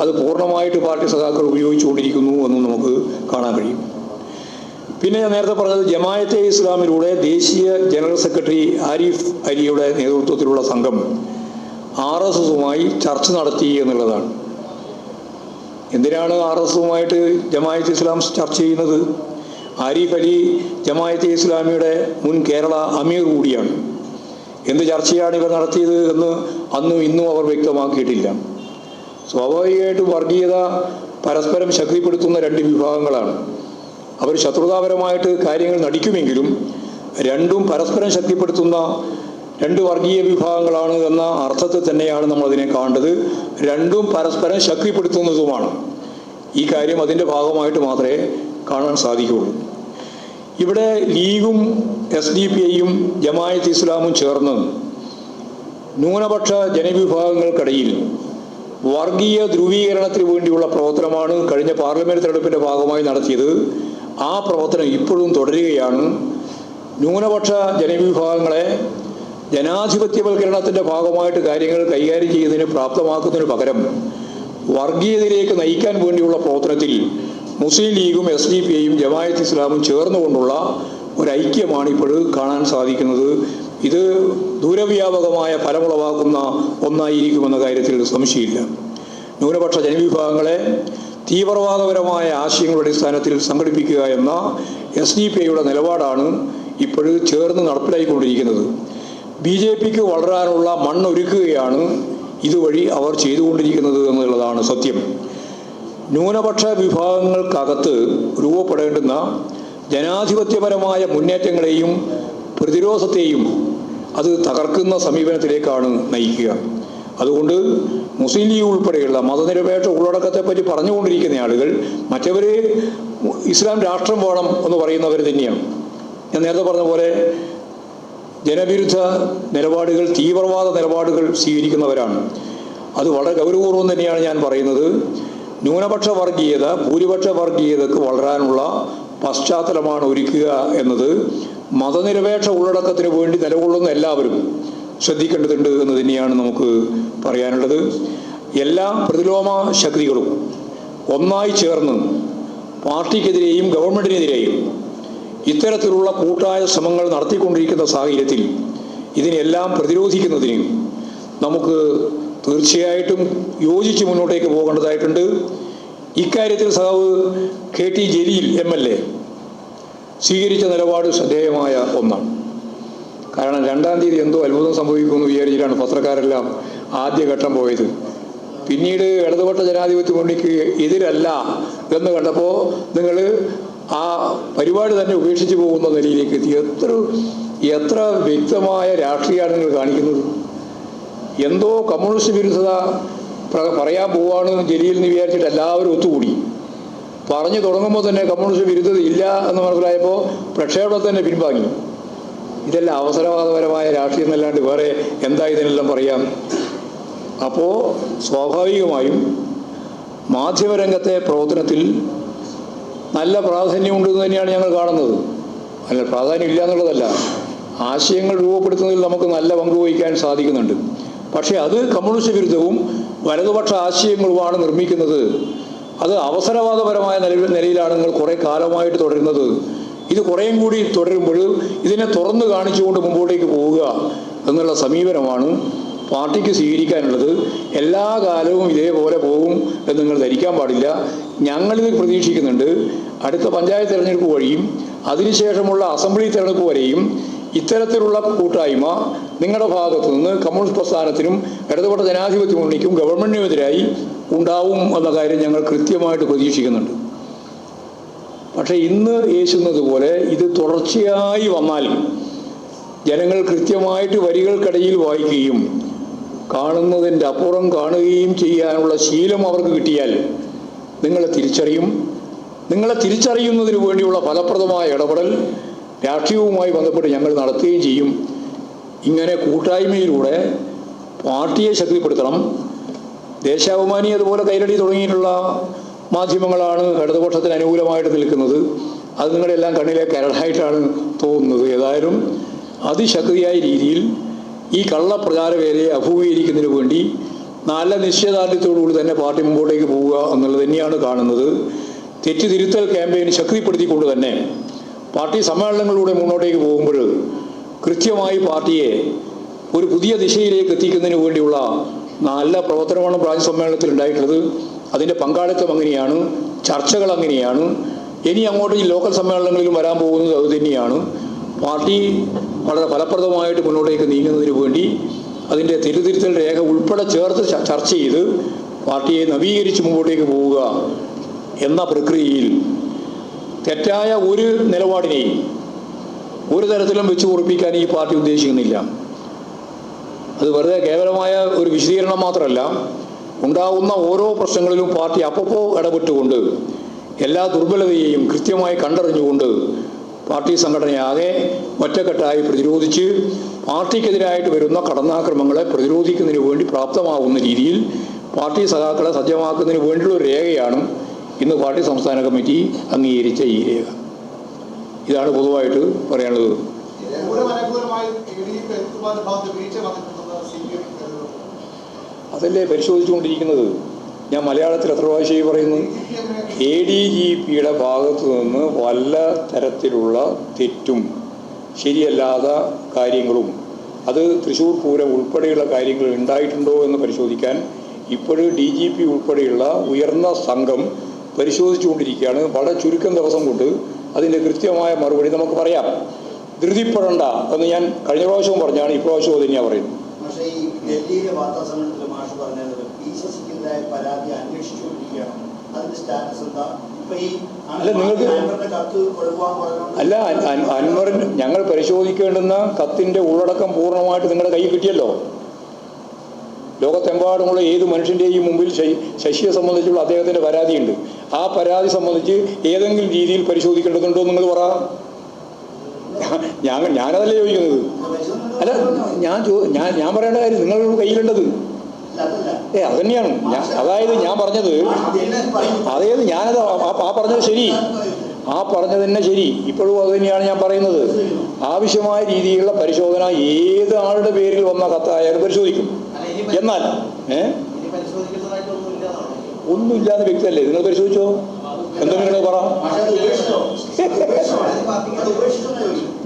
അത് പൂർണ്ണമായിട്ട് പാർട്ടി സഖാക്കൾ ഉപയോഗിച്ചുകൊണ്ടിരിക്കുന്നു എന്നും നമുക്ക് കാണാൻ കഴിയും. പിന്നെ ഞാൻ നേരത്തെ പറഞ്ഞത് ജമാഅത്തെ ഇസ്ലാമിലൂടെ ദേശീയ ജനറൽ സെക്രട്ടറി ആരിഫ് അലിയുടെ നേതൃത്വത്തിലുള്ള സംഘം RSSുമായി ചർച്ച നടത്തി എന്നുള്ളതാണ്. എന്തിനാണ് RSSുമായിട്ട് ജമാഅത്തെ ഇസ്ലാം ചർച്ച ചെയ്യുന്നത്? ആരിഫ് അലി ജമാഅത്തെ ഇസ്ലാമിയുടെ മുൻ കേരള അമീർ കൂടിയാണ്. എന്ത് ചർച്ചയാണ് ഇവർ നടത്തിയത് എന്ന് അന്നും ഇന്നും അവർ വ്യക്തമാക്കിയിട്ടില്ല. സ്വാഭാവികമായിട്ടും വർഗീയത പരസ്പരം ശക്തിപ്പെടുത്തുന്ന രണ്ട് വിഭാഗങ്ങളാണ്. അവർ ശത്രുതാപരമായിട്ട് കാര്യങ്ങൾ നടിക്കുമെങ്കിലും രണ്ടും പരസ്പരം ശക്തിപ്പെടുത്തുന്ന രണ്ട് വർഗീയ വിഭാഗങ്ങളാണ് എന്ന അർത്ഥത്തിൽ തന്നെയാണ് നമ്മളതിനെ കാണേണ്ടത്. രണ്ടും പരസ്പരം ശക്തിപ്പെടുത്തുന്നതുമാണ്. ഈ കാര്യം അതിൻ്റെ ഭാഗമായിട്ട് മാത്രമേ കാണാൻ സാധിക്കുകയുള്ളൂ. ഇവിടെ ലീഗും SDPIയും ജമാഅത്ത് ഇസ്ലാമും ചേർന്ന് ന്യൂനപക്ഷ ജനവിഭാഗങ്ങൾക്കിടയിൽ വർഗീയ ധ്രുവീകരണത്തിന് വേണ്ടിയുള്ള പ്രവർത്തനമാണ് കഴിഞ്ഞ പാർലമെന്റ് തെരഞ്ഞെടുപ്പിൻ്റെ ഭാഗമായി നടത്തിയത്. ആ പ്രവർത്തനം ഇപ്പോഴും തുടരുകയാണ്. ന്യൂനപക്ഷ ജനവിഭാഗങ്ങളെ ജനാധിപത്യവൽക്കരണത്തിൻ്റെ ഭാഗമായിട്ട് കാര്യങ്ങൾ കൈകാര്യം ചെയ്യുന്നതിന് പ്രാപ്തമാക്കുന്നതിന് പകരം വർഗീയതയിലേക്ക് നയിക്കാൻ വേണ്ടിയുള്ള പ്രവർത്തനത്തിൽ മുസ്ലിം ലീഗും SDP-യും ജമാഅത്ത് ഇസ്ലാമും ചേർന്നുകൊണ്ടുള്ള ഒരു ഐക്യമാണ് ഇപ്പോൾ കാണാൻ സാധിക്കുന്നത്. ഇത് ദൂരവ്യാപകമായ ഫലമുളവാക്കുന്ന ഒന്നായിരിക്കുമെന്ന കാര്യത്തിൽ സംശയമില്ല. ന്യൂനപക്ഷ ജനവിഭാഗങ്ങളെ തീവ്രവാദപരമായ ആശയങ്ങളുടെ അടിസ്ഥാനത്തിൽ സംഘടിപ്പിക്കുക എന്ന SDP-യുടെ നിലപാടാണ് ഇപ്പോൾ ചേർന്ന് നടപ്പിലായിക്കൊണ്ടിരിക്കുന്നത്. BJPക്ക് വളരാനുള്ള മണ്ണൊരുക്കുകയാണ് ഇതുവഴി അവർ ചെയ്തുകൊണ്ടിരിക്കുന്നത് എന്നുള്ളതാണ് സത്യം. ന്യൂനപക്ഷ വിഭാഗങ്ങൾക്കകത്ത് രൂപപ്പെടേണ്ടുന്ന ജനാധിപത്യപരമായ മുന്നേറ്റങ്ങളെയും പ്രതിരോധത്തെയും അത് തകർക്കുന്ന സമീപനത്തിലേക്കാണ് നയിക്കുക. അതുകൊണ്ട് മുസ്ലിം ലീഗ് ഉൾപ്പെടെയുള്ള മതനിരപേക്ഷ ഉള്ളടക്കത്തെപ്പറ്റി പറഞ്ഞുകൊണ്ടിരിക്കുന്ന ആളുകൾ മറ്റവർ ഇസ്ലാം രാഷ്ട്രം വേണം എന്ന് പറയുന്നവർ തന്നെയാണ്. ഞാൻ നേരത്തെ പറഞ്ഞ പോലെ ജനവിരുദ്ധ നിലപാടുകൾ, തീവ്രവാദ നിലപാടുകൾ സ്വീകരിക്കുന്നവരാണ്. അത് വളരെ ഗൗരവപൂർവ്വം തന്നെയാണ് ഞാൻ പറയുന്നത്. ന്യൂനപക്ഷ വർഗീയത ഭൂരിപക്ഷ വർഗീയതക്ക് വളരാനുള്ള പശ്ചാത്തലമാണ് ഒരുക്കുക എന്നത് മതനിരപേക്ഷ ഉള്ളടക്കത്തിന് വേണ്ടി നിലകൊള്ളുന്ന എല്ലാവരും ശ്രദ്ധിക്കേണ്ടതുണ്ട് എന്ന് തന്നെയാണ് നമുക്ക് പറയാനുള്ളത്. എല്ലാ പ്രതിലോമ ശക്തികളും ഒന്നായി ചേർന്ന് പാർട്ടിക്കെതിരെയും ഗവൺമെൻറ്റിനെതിരെയും ഇത്തരത്തിലുള്ള കൂട്ടായ ശ്രമങ്ങൾ നടത്തിക്കൊണ്ടിരിക്കുന്ന സാഹചര്യത്തിൽ ഇതിനെല്ലാം പ്രതിരോധിക്കുന്നതിന് നമുക്ക് തീർച്ചയായിട്ടും യോജിച്ച് മുന്നോട്ടേക്ക് പോകേണ്ടതായിട്ടുണ്ട്. ഇക്കാര്യത്തിൽ സഖാവ് KT ജലീൽ MLA സ്വീകരിച്ച നിലപാട് ശ്രദ്ധേയമായ ഒന്നാണ്. കാരണം 2-ാം തീയതി എന്തോ അത്ഭുതം സംഭവിക്കുമെന്ന് വിചാരിച്ചിട്ടാണ് പത്രക്കാരെല്ലാം ആദ്യഘട്ടം പോയത്. പിന്നീട് ഇടതുപക്ഷ ജനാധിപത്യ മുന്നണിക്ക് എതിരല്ല എന്ന് കണ്ടപ്പോൾ നിങ്ങൾ ആ പരിപാടി തന്നെ ഉപേക്ഷിച്ച് പോകുന്ന നിലയിലേക്ക് എത്തി. എത്ര വ്യക്തമായ രാഷ്ട്രീയമാണ് നിങ്ങൾ കാണിക്കുന്നത്. എന്തോ കമ്മ്യൂണിസ്റ്റ് വിരുദ്ധത പറയാൻ പോവാണ് ജലീൽ എന്ന് വിചാരിച്ചിട്ട് എല്ലാവരും ഒത്തുകൂടി. പറഞ്ഞു തുടങ്ങുമ്പോൾ തന്നെ കമ്മ്യൂണിസ്റ്റ് വിരുദ്ധത ഇല്ല എന്ന് മനസ്സിലായപ്പോൾ പ്രക്ഷേപണത്തിൽ തന്നെ പിൻവാങ്ങി. ഇതെല്ലാം അവസരവാദപരമായ രാഷ്ട്രീയം എന്നല്ലാണ്ട് വേറെ എന്താ ഇതിനെല്ലാം പറയാം. അപ്പോൾ സ്വാഭാവികമായും മാധ്യമരംഗത്തെ പ്രവർത്തനത്തിൽ നല്ല പ്രാധാന്യമുണ്ടെന്ന് തന്നെയാണ് ഞങ്ങൾ കാണുന്നത്. അല്ല, പ്രാധാന്യം ഇല്ല എന്നുള്ളതല്ല, ആശയങ്ങൾ രൂപപ്പെടുത്തുന്നതിൽ നമുക്ക് നല്ല പങ്ക് വഹിക്കാൻ സാധിക്കുന്നുണ്ട്. പക്ഷേ അത് കമ്മ്യൂണിസ്റ്റ് വിരുദ്ധവും വലതുപക്ഷ ആശയങ്ങളുമാണ് നിർമ്മിക്കുന്നത്. അത് അവസരവാദപരമായ നിലയിലാണ് നിങ്ങൾ കുറേ കാലമായിട്ട് തുടരുന്നത്. ഇത് കുറേയും കൂടി തുടരുമ്പോൾ ഇതിനെ തുറന്നു കാണിച്ചുകൊണ്ട് മുമ്പോട്ടേക്ക് പോവുക എന്നുള്ള സമീപനമാണ് പാർട്ടിക്ക് സ്വീകരിക്കാനുള്ളത്. എല്ലാ കാലവും ഇതേപോലെ പോകും എന്ന് നിങ്ങൾ ധരിക്കാൻ പാടില്ല. ഞങ്ങളിത് പ്രതീക്ഷിക്കുന്നുണ്ട്. അടുത്ത പഞ്ചായത്ത് തിരഞ്ഞെടുപ്പ് വഴിയും അതിനുശേഷമുള്ള അസംബ്ലി തിരഞ്ഞെടുപ്പ് വരെയും ഇത്തരത്തിലുള്ള കൂട്ടായ്മ നിങ്ങളുടെ ഭാഗത്തു നിന്ന് കമ്മ്യൂണിസ്റ്റ് പ്രസ്ഥാനത്തിനും ഇടതുപക്ഷ ജനാധിപത്യ മുന്നണിക്കും ഗവൺമെൻറ്റിനുമെതിരായി ഉണ്ടാവും എന്ന കാര്യം ഞങ്ങൾ കൃത്യമായിട്ട് പ്രതീക്ഷിക്കുന്നുണ്ട്. പക്ഷേ ഇന്ന് യേശുന്നത് പോലെ ഇത് തുടർച്ചയായി വന്നാൽ ജനങ്ങൾ കൃത്യമായിട്ട് വരികൾക്കിടയിൽ വായിക്കുകയും കാണുന്നതിൻ്റെ അപ്പുറം കാണുകയും ചെയ്യാനുള്ള ശീലം അവർക്ക് കിട്ടിയാൽ നിങ്ങളെ തിരിച്ചറിയും. നിങ്ങളെ തിരിച്ചറിയുന്നതിന് വേണ്ടിയുള്ള ഫലപ്രദമായ ഇടപെടൽ രാഷ്ട്രീയവുമായി ബന്ധപ്പെട്ട് ഞങ്ങൾ നടത്തുകയും ചെയ്യും. ഇങ്ങനെ കൂട്ടായ്മയിലൂടെ പാർട്ടിയെ ശക്തിപ്പെടുത്തണം. ദേശാഭിമാനി അതുപോലെ കൈരളി തുടങ്ങിയിട്ടുള്ള മാധ്യമങ്ങളാണ് ഇടതുപക്ഷത്തിന് അനുകൂലമായിട്ട് നിൽക്കുന്നത്. അത് നിങ്ങളെല്ലാം കണ്ണിലെ കരടായിട്ടാണ് തോന്നുന്നത്. ഏതായാലും അതിശക്തിയായ രീതിയിൽ ഈ കള്ളപ്രചാരവേലയെ അഭിമുഖീകരിക്കുന്നതിന് വേണ്ടി നല്ല നിശ്ചയദാർഢ്യത്തോടുകൂടി തന്നെ പാർട്ടി മുമ്പോട്ടേക്ക് പോവുക എന്നുള്ളത് തന്നെയാണ് കാണുന്നത്. തെറ്റുതിരുത്തൽ ക്യാമ്പയിൻ ശക്തിപ്പെടുത്തിക്കൊണ്ട് തന്നെ പാർട്ടി സമ്മേളനങ്ങളിലൂടെ മുന്നോട്ടേക്ക് പോകുമ്പോൾ കൃത്യമായി പാർട്ടിയെ ഒരു പുതിയ ദിശയിലേക്ക് എത്തിക്കുന്നതിന് വേണ്ടിയുള്ള നല്ല പ്രവർത്തനമാണ് ബ്രാഞ്ച് സമ്മേളനത്തിൽ ഉണ്ടായിട്ടുള്ളത്. അതിൻ്റെ പങ്കാളിത്തം അങ്ങനെയാണ്, ചർച്ചകൾ അങ്ങനെയാണ്. ഇനി അങ്ങോട്ട് ഈ ലോക്കൽ സമ്മേളനങ്ങളിലും വരാൻ പോകുന്നത് അത് തന്നെയാണ്. പാർട്ടി വളരെ ഫലപ്രദമായിട്ട് മുന്നോട്ടേക്ക് നീങ്ങുന്നതിന് വേണ്ടി അതിൻ്റെ തിരുത്തിരുത്തൽ രേഖ ഉൾപ്പെടെ ചേർത്ത് ചർച്ച ചെയ്ത് പാർട്ടിയെ നവീകരിച്ച് മുമ്പോട്ടേക്ക് പോവുക എന്ന പ്രക്രിയയിൽ തെറ്റായ ഒരു നിലപാടിനെയും ഒരു തരത്തിലും വെച്ച് ഉറപ്പിക്കാൻ ഈ പാർട്ടി ഉദ്ദേശിക്കുന്നില്ല. അത് വെറുതെ കേവലമായ ഒരു വിശദീകരണം മാത്രമല്ല, ഉണ്ടാകുന്ന ഓരോ പ്രശ്നങ്ങളിലും പാർട്ടി അപ്പോൾ ഇടപെട്ടുകൊണ്ട് എല്ലാ ദുർബലതയെയും കൃത്യമായി കണ്ടറിഞ്ഞുകൊണ്ട് പാർട്ടി സംഘടനയാകെ ഒറ്റക്കെട്ടായി പ്രതിരോധിച്ച് പാർട്ടിക്കെതിരായിട്ട് വരുന്ന കടന്നാക്രമങ്ങളെ പ്രതിരോധിക്കുന്നതിന് വേണ്ടി പ്രാപ്തമാകുന്ന രീതിയിൽ പാർട്ടി സഖാക്കളെ സജ്ജമാക്കുന്നതിന് വേണ്ടിയുള്ള ഒരു രേഖയാണ് ഇന്ന് പാർട്ടി സംസ്ഥാന കമ്മിറ്റി അംഗീകരിച്ച ഈ രേഖ. ഇതാണ് പൊതുവായിട്ട് പറയാനുള്ളത്. അതല്ലേ പരിശോധിച്ചുകൊണ്ടിരിക്കുന്നത്. ഞാൻ മലയാളത്തിൽ എത്ര പ്രാവശ്യമായി പറയുന്നു? ADGPയുടെ ഭാഗത്തു നിന്ന് വല്ല തരത്തിലുള്ള തെറ്റും ശരിയല്ലാത്ത കാര്യങ്ങളും അത് തൃശ്ശൂർ പൂരം ഉൾപ്പെടെയുള്ള കാര്യങ്ങൾ ഉണ്ടായിട്ടുണ്ടോ എന്ന് പരിശോധിക്കാൻ ഇപ്പോഴും DGP ഉൾപ്പെടെയുള്ള ഉയർന്ന സംഘം പരിശോധിച്ചുകൊണ്ടിരിക്കുകയാണ്. വളരെ ചുരുക്കം ദിവസം കൊണ്ട് അതിൻ്റെ കൃത്യമായ മറുപടി നമുക്ക് പറയാം. ധൃതിപ്പെടണ്ട എന്ന് ഞാൻ കഴിഞ്ഞ പ്രാവശ്യവും പറഞ്ഞാണ്, ഇപ്രാവശ്യവും തന്നെയാണ് പറയുന്നത്. പക്ഷേ ഈ ഡൽഹിയിലെ വാർത്താസമ്മേളനത്തിൽ മാഷ് പറഞ്ഞത് PCCക്കെതിരായ പരാതി അന്വേഷിച്ചുകൊണ്ടിരിക്കുകയാണ്. അതിന്റെ സ്റ്റാറ്റസ് എന്താ? അല്ല, നിങ്ങൾക്ക് അല്ല അൻവറിന് ഞങ്ങൾ പരിശോധിക്കേണ്ടുന്ന കത്തിൻ്റെ ഉള്ളടക്കം പൂർണ്ണമായിട്ട് നിങ്ങളുടെ കയ്യിൽ കിട്ടിയല്ലോ. ലോകത്തെമ്പാടുമുള്ള ഏത് മനുഷ്യൻ്റെയും മുമ്പിൽ ശശിയെ സംബന്ധിച്ചുള്ള അദ്ദേഹത്തിൻ്റെ പരാതിയുണ്ട്. ആ പരാതി സംബന്ധിച്ച് ഏതെങ്കിലും രീതിയിൽ പരിശോധിക്കേണ്ടതുണ്ടോ നിങ്ങൾ പറ. ഞാനതല്ലേ ചോദിക്കുന്നത്. അല്ല, ഞാൻ പറയേണ്ട കാര്യം നിങ്ങളുടെ കയ്യിലുണ്ടത്. അതന്നെയാണ് അതായത് ഞാൻ പറഞ്ഞത്. അതായത് ഞാനത് ആ പറഞ്ഞത് ശരി, ആ പറഞ്ഞത് തന്നെ ശരി. ഇപ്പോഴും അത് തന്നെയാണ് ഞാൻ പറയുന്നത്. ആവശ്യമായ രീതിയിലുള്ള പരിശോധന ഏത് ആളുടെ പേരിൽ വന്ന കത്തായാലും പരിശോധിക്കും. എന്നാൽ ഒന്നുമില്ലാത്ത വ്യക്തിയല്ലേ നിങ്ങൾ പരിശോധിച്ചോ? എന്തെങ്കിലും പറ.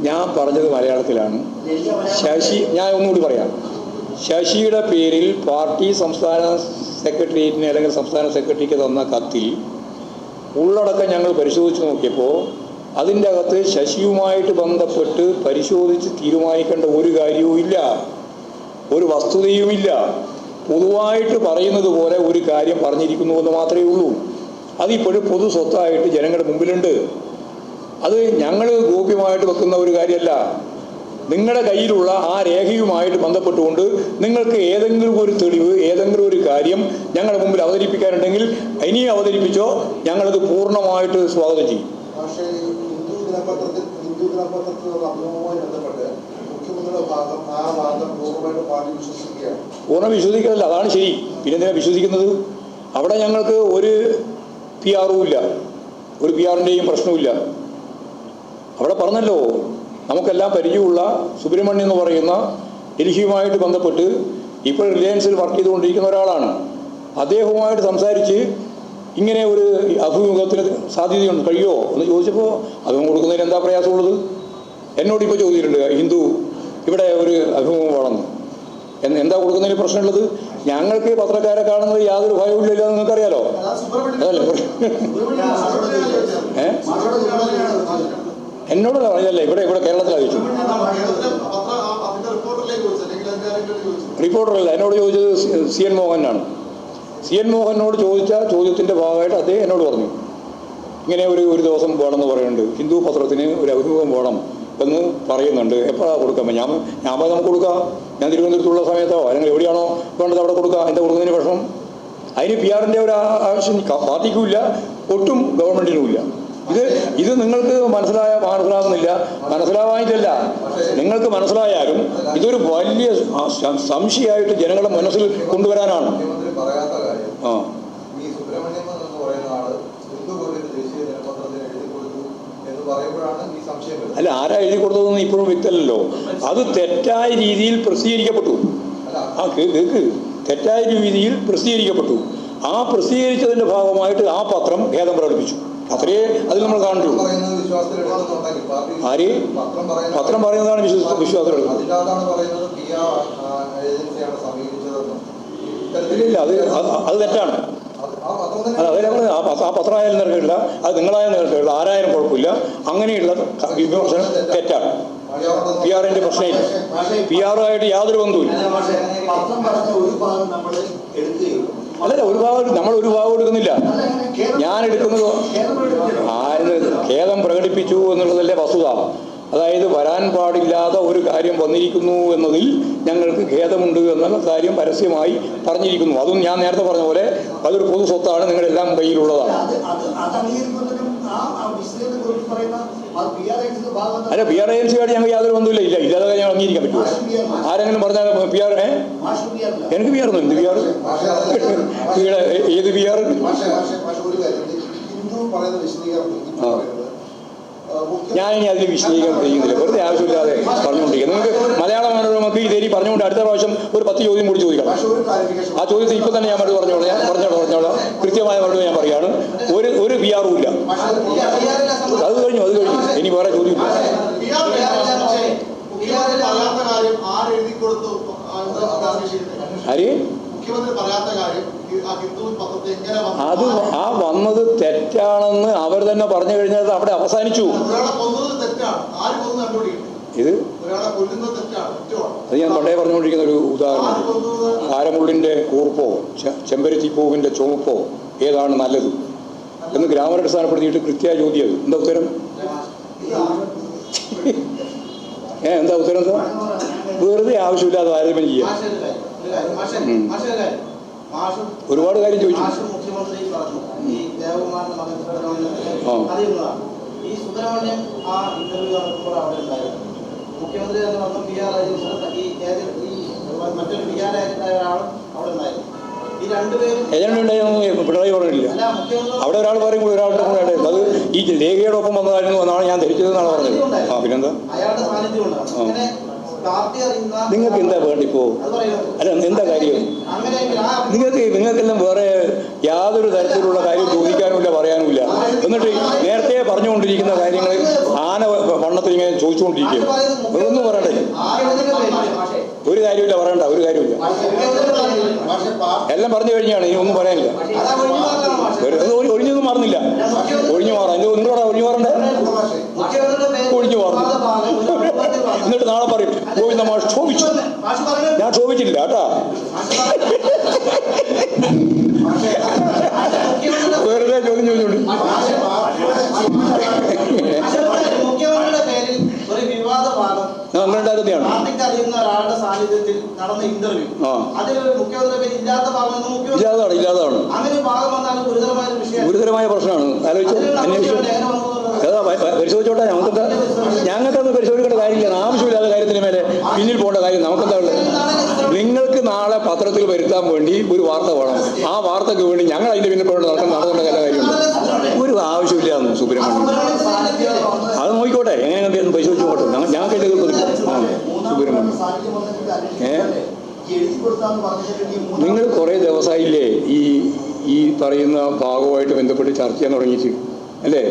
ഞാൻ പറഞ്ഞത് മലയാളത്തിലാണ്. ഞാൻ ഒന്നുകൂടി പറയാം. ശശിയുടെ പേരിൽ പാർട്ടി സംസ്ഥാന സെക്രട്ടേറിയറ്റിന് അല്ലെങ്കിൽ സംസ്ഥാന സെക്രട്ടറിക്ക് തന്ന കത്തിൽ ഉള്ളടക്കം ഞങ്ങൾ പരിശോധിച്ച് നോക്കിയപ്പോൾ അതിൻ്റെ അകത്ത് ശശിയുമായിട്ട് ബന്ധപ്പെട്ട് പരിശോധിച്ച് തീരുമാനിക്കേണ്ട ഒരു കാര്യവുമില്ല, ഒരു വസ്തുതയുമില്ല. പൊതുവായിട്ട് പറയുന്നത് പോലെ ഒരു കാര്യം പറഞ്ഞിരിക്കുന്നു എന്ന് മാത്രമേ ഉള്ളൂ. അതിപ്പോഴും പൊതു സ്വത്തായിട്ട് ജനങ്ങളുടെ മുമ്പിലുണ്ട്. അത് ഞങ്ങൾ ഗോപ്യമായിട്ട് വെക്കുന്ന ഒരു കാര്യമല്ല. നിങ്ങളുടെ കയ്യിലുള്ള ആ രേഖയുമായിട്ട് ബന്ധപ്പെട്ടുകൊണ്ട് നിങ്ങൾക്ക് ഏതെങ്കിലും ഒരു തെളിവ്, ഏതെങ്കിലും ഒരു കാര്യം ഞങ്ങളുടെ മുമ്പിൽ അവതരിപ്പിക്കാനുണ്ടെങ്കിൽ ഇനിയും അവതരിപ്പിച്ചോ, ഞങ്ങളത് പൂർണ്ണമായിട്ട് സ്വാഗതം ചെയ്യും. പക്ഷേ ഹിന്ദു ദിനപത്രത്തിലുള്ള അഭിമുഖവുമായി ബന്ധപ്പെട്ട് മുഖ്യമന്ത്രിയുടെ ഭാഗം ആ വാദം പൂർണ്ണമായിട്ട് പാർട്ടി വിശ്വസിക്കുകയാണ്. പൂർണ്ണം വിശ്വസിക്കുന്നില്ല, അതാണ് ശരി. പിന്നെ എന്തിനാണ് വിശ്വസിക്കുന്നത്? അവിടെ ഞങ്ങൾക്ക് ഒരു PR ഇല്ല, ഒരു PR-ൻ്റെയും പ്രശ്നമില്ല. അവിടെ പറഞ്ഞല്ലോ, നമുക്കെല്ലാം പരിചയമുള്ള സുബ്രഹ്മണ്യം എന്ന് പറയുന്ന ഡൽഹിയുമായിട്ട് ബന്ധപ്പെട്ട് ഇപ്പോൾ റിലയൻസിൽ വർക്ക് ചെയ്തുകൊണ്ടിരിക്കുന്ന ഒരാളാണ്. അദ്ദേഹവുമായിട്ട് സംസാരിച്ച് ഇങ്ങനെ ഒരു അഭിമുഖത്തിന് സാധ്യതയുണ്ട്, കഴിയുമോ എന്ന് ചോദിച്ചപ്പോൾ അഭിമുഖം കൊടുക്കുന്നതിന് എന്താ പ്രയാസമുള്ളത്? എന്നോട് ഇപ്പോൾ ചോദിച്ചിട്ടുണ്ട്, ഹിന്ദു ഇവിടെ ഒരു അഭിമുഖം വേണമെന്ന്. എന്താ കൊടുക്കുന്നതിന് പ്രശ്നമുള്ളത്? ഞങ്ങൾക്ക് പത്രക്കാരെ കാണുന്നത് യാതൊരു ഭയവും ഇല്ല, നിങ്ങൾക്കറിയാലോ. അതല്ലേ എന്നോടല്ല പറഞ്ഞല്ലേ, ഇവിടെ കേരളത്തിലാണ് ചോദിച്ചു. റിപ്പോർട്ടറല്ല, എന്നോട് ചോദിച്ചത് CN മോഹനാണ്. CN മോഹനോട് ചോദിച്ച ചോദ്യത്തിൻ്റെ ഭാഗമായിട്ട് അദ്ദേഹം എന്നോട് പറഞ്ഞു, ഇങ്ങനെ ഒരു ദിവസം വേണമെന്ന് പറയുന്നുണ്ട്, ഹിന്ദു പത്രത്തിന് ഒരു അഭിമുഖം വേണം എന്ന് പറയുന്നുണ്ട്, എപ്പോഴാണ് കൊടുക്കാൻ? ഞാൻ നമുക്ക് കൊടുക്കാം. ഞാൻ തിരുവനന്തപുരത്തുള്ള സമയത്തോ അല്ലെങ്കിൽ എവിടെയാണോ വേണ്ടത് അവിടെ കൊടുക്കാം. എന്താ കൊടുക്കുന്നതിന് പ്രശ്നം? അതിന് PR-ൻ്റെ ഒരു ആവശ്യം പാർട്ടിക്കും ഇല്ല, ഒട്ടും ഗവൺമെൻറ്റിനും ഇല്ല. ഇത് നിങ്ങൾക്ക് മനസ്സിലാകുന്നില്ല, മനസ്സിലാവാനിട്ടല്ല. നിങ്ങൾക്ക് മനസ്സിലായാലും ഇതൊരു വലിയ സംശയമായിട്ട് ജനങ്ങളുടെ മനസ്സിൽ കൊണ്ടുവരാനാണ്. അല്ല, ആരാ എഴുതി കൊടുത്തതെന്ന് ഇപ്പോഴും വ്യക്തമല്ലല്ലോ. അത് തെറ്റായ രീതിയിൽ പ്രസിദ്ധീകരിക്കപ്പെട്ടു. കേക്ക് തെറ്റായ രീതിയിൽ പ്രസിദ്ധീകരിക്കപ്പെട്ടു. ആ പ്രസിദ്ധീകരിച്ചതിൻ്റെ ഭാഗമായിട്ട് ആ പത്രം ഖേദം പ്രകടിപ്പിച്ചു. അത്രേ അതിൽ നമ്മൾ കാണുള്ളൂ. ആര് പത്രം പറയുന്നതാണ് വിശ്വാസം എടുക്കുന്നത്? ഇല്ല, അത് തെറ്റാണ്. അതേ ആ പത്രമായാലും നിരക്കില്ല, അത് നിങ്ങളായാലും നിരക്കില്ല, ആരായാലും കുഴപ്പമില്ല. അങ്ങനെയുള്ള വിമർശനം തെറ്റാണ്. PR-ൻ്റെ പ്രശ്നമില്ല, PR-ആയിട്ട് യാതൊരു ബന്ധവുമില്ല. അല്ലല്ല, നമ്മൾ ഒരു ഭാഗം എടുക്കുന്നില്ല. ഞാൻ എടുക്കുന്നത് ഖേദം പ്രകടിപ്പിച്ചു എന്നുള്ളതല്ലേ വസ്തുത. അതായത് വരാൻ പാടില്ലാത്ത ഒരു കാര്യം വന്നിരിക്കുന്നു എന്നതിൽ ഞങ്ങൾക്ക് ഖേദമുണ്ട് എന്നുള്ള കാര്യം പരസ്യമായി പറഞ്ഞിരിക്കുന്നു. അതും ഞാൻ നേരത്തെ പറഞ്ഞ പോലെ അതൊരു പൊതു സ്വത്താണ്, നിങ്ങളെല്ലാം കയ്യിലുള്ളതാണ്. അല്ല, PR ഏജൻസിയായിട്ട് ഞങ്ങൾക്ക് യാതൊരു ബന്ധമില്ല. ഇല്ലാതെ ഞാൻ അംഗീകരിക്കാൻ പറ്റുമോ? ആരെങ്കിലും പറഞ്ഞാൽ PR എനിക്ക് PR ഒന്നും. എന്ത് PR? ഏത് PR? ഞാനിനി അതിന് വിശദീകരണം ചെയ്യുന്നില്ല, വെറുതെ ആവശ്യമില്ലാതെ പറഞ്ഞുകൊണ്ടിരിക്കുക. നിങ്ങൾക്ക് മലയാള മനോരമക്ക് ഇതേരി പറഞ്ഞുകൊണ്ട് അടുത്ത പ്രാവശ്യം ഒരു 10 ചോദ്യം കൂടി ചോദിക്കണം. ആ ചോദ്യത്തിൽ ഇപ്പം തന്നെ ഞാൻ മറുപടി പറഞ്ഞോളാം. കൃത്യമായ മറുപടി ഞാൻ പറയുകയാണ്. ഒരു വിആറും ഇല്ല. അത് കഴിഞ്ഞു. ഇനി വേറെ ചോദ്യമില്ല. ആര് അത് ആ വന്നത് തെറ്റാണെന്ന് അവർ തന്നെ പറഞ്ഞു കഴിഞ്ഞാൽ അവിടെ അവസാനിച്ചു. ഇത് അത് ഞാൻ പണ്ടേ പറഞ്ഞുകൊണ്ടിരിക്കുന്ന ഒരു ഉദാഹരണം. ആരമുള്ളിൻ്റെ കൂർപ്പോ ചെമ്പരത്തിപ്പൂവിൻ്റെ ചുമപ്പോ ഏതാണ് നല്ലത് എന്ന് ഗ്രാമർ അടിസ്ഥാനപ്പെടുത്തിയിട്ട് കൃത്യമായ ചോദ്യം. അത് എന്താ ഉത്തരം? എന്താ ഉത്തരം? എന്താ? വെറുതെ ആവശ്യമില്ലാതെ താരതമ്യം ചെയ്യാം. ഒരുപാട് കാര്യം ചോദിച്ചു. ഈ സുബ്രഹ്മണ്യം ആ ഇന്റർവ്യൂ നടക്കുമ്പോൾ അവിടെ ഉണ്ടായിരുന്നു. മുഖ്യമന്ത്രി തന്നെ വന്നു. മറ്റൊരു PR ഏജന്റായ ഒരാളും അവിടെ ഉണ്ടായിരുന്നു. ഈ രണ്ടുപേരും പിണറായി പറഞ്ഞില്ല. അവിടെ ഒരാൾ പറയും കൂടി ഒരാളുടെ കൂടെ ഉണ്ടായിരുന്നു. അത് ഈ ലേഖയുടെ ഒപ്പം വന്നതായിരുന്നു എന്നാണ് ഞാൻ ധരിച്ചതെന്നാണ് പറഞ്ഞത്. പിന്നെന്താ? അയാളുടെ സാന്നിധ്യം ഉണ്ടാകും. നിങ്ങൾക്ക് എന്താ വേണ്ടിപ്പോ? അല്ല, എന്താ കാര്യം? നിങ്ങൾക്കെല്ലാം വേറെ യാതൊരു തരത്തിലുള്ള കാര്യം ചോദിക്കാനുമില്ല, പറയാനുമില്ല. എന്നിട്ട് നേരത്തെ പറഞ്ഞുകൊണ്ടിരിക്കുന്ന കാര്യങ്ങൾ ആന വണ്ണത്തിൽ ഇങ്ങനെ ചോദിച്ചുകൊണ്ടിരിക്കുകയും ഒന്നും പറയണ്ടേ? ഒരു കാര്യമില്ല, പറയണ്ട, ഒരു കാര്യമില്ല. എല്ലാം പറഞ്ഞു കഴിഞ്ഞാണ്, ഇനി ഒന്നും പറയാനില്ല. ഒഴിഞ്ഞൊന്നും മാറുന്നില്ല. ഒഴിഞ്ഞു മാറാം. നിങ്ങളോടാ ഒഴിഞ്ഞു മാറണ്ടേ? ഒഴിഞ്ഞു മാറുന്നു. എന്നിട്ട് നാളെ പറയും ഗോവിന്ദ മാഷ് ക്ഷോഭിച്ചു. ഞാൻ ക്ഷോഭിച്ചില്ല കേട്ടാ. വെറുതെ ചോദ്യം ചോദിച്ചോണ്ട് അങ്ങനെയുണ്ടാക്കുന്നതാണ്. ഇല്ലാതാണ്. ഗുരുതരമായ പ്രശ്നമാണ്. ആലോചിച്ചു, അന്വേഷിച്ചു. പരിശോധിച്ചോട്ടെ. ഞങ്ങൾക്കത് പരിശോധിക്കേണ്ട കാര്യമില്ല. ആവശ്യമില്ലാത്ത കാര്യത്തിന് മേലെ പിന്നിൽ പോകേണ്ട കാര്യം നമുക്കെന്താ ഉള്ളത്? നിങ്ങൾക്ക് നാളെ പത്രത്തിൽ വരുത്താൻ വേണ്ടി ഒരു വാർത്ത വേണം. ആ വാർത്തയ്ക്ക് വേണ്ടി ഞങ്ങൾ അതിന്റെ പിന്നിൽ പോകേണ്ട നടക്കേണ്ട കാര്യമുണ്ട്. ഒരു ആവശ്യമില്ലാന്ന് സുബ്രഹ്മണ്യം. അത് നോക്കിക്കോട്ടെ, എങ്ങനെയാണ് പരിശോധിച്ചു പോട്ടെ. ഞങ്ങൾക്ക് എന്റെ സുബ്രഹ്മണ്യം നിങ്ങൾ കുറേ ദിവസമായില്ലേ ഈ പറയുന്ന ഭാഗവുമായിട്ട് ബന്ധപ്പെട്ട് ചർച്ച ചെയ്യാൻ തുടങ്ങിയിട്ട് അല്ലേ?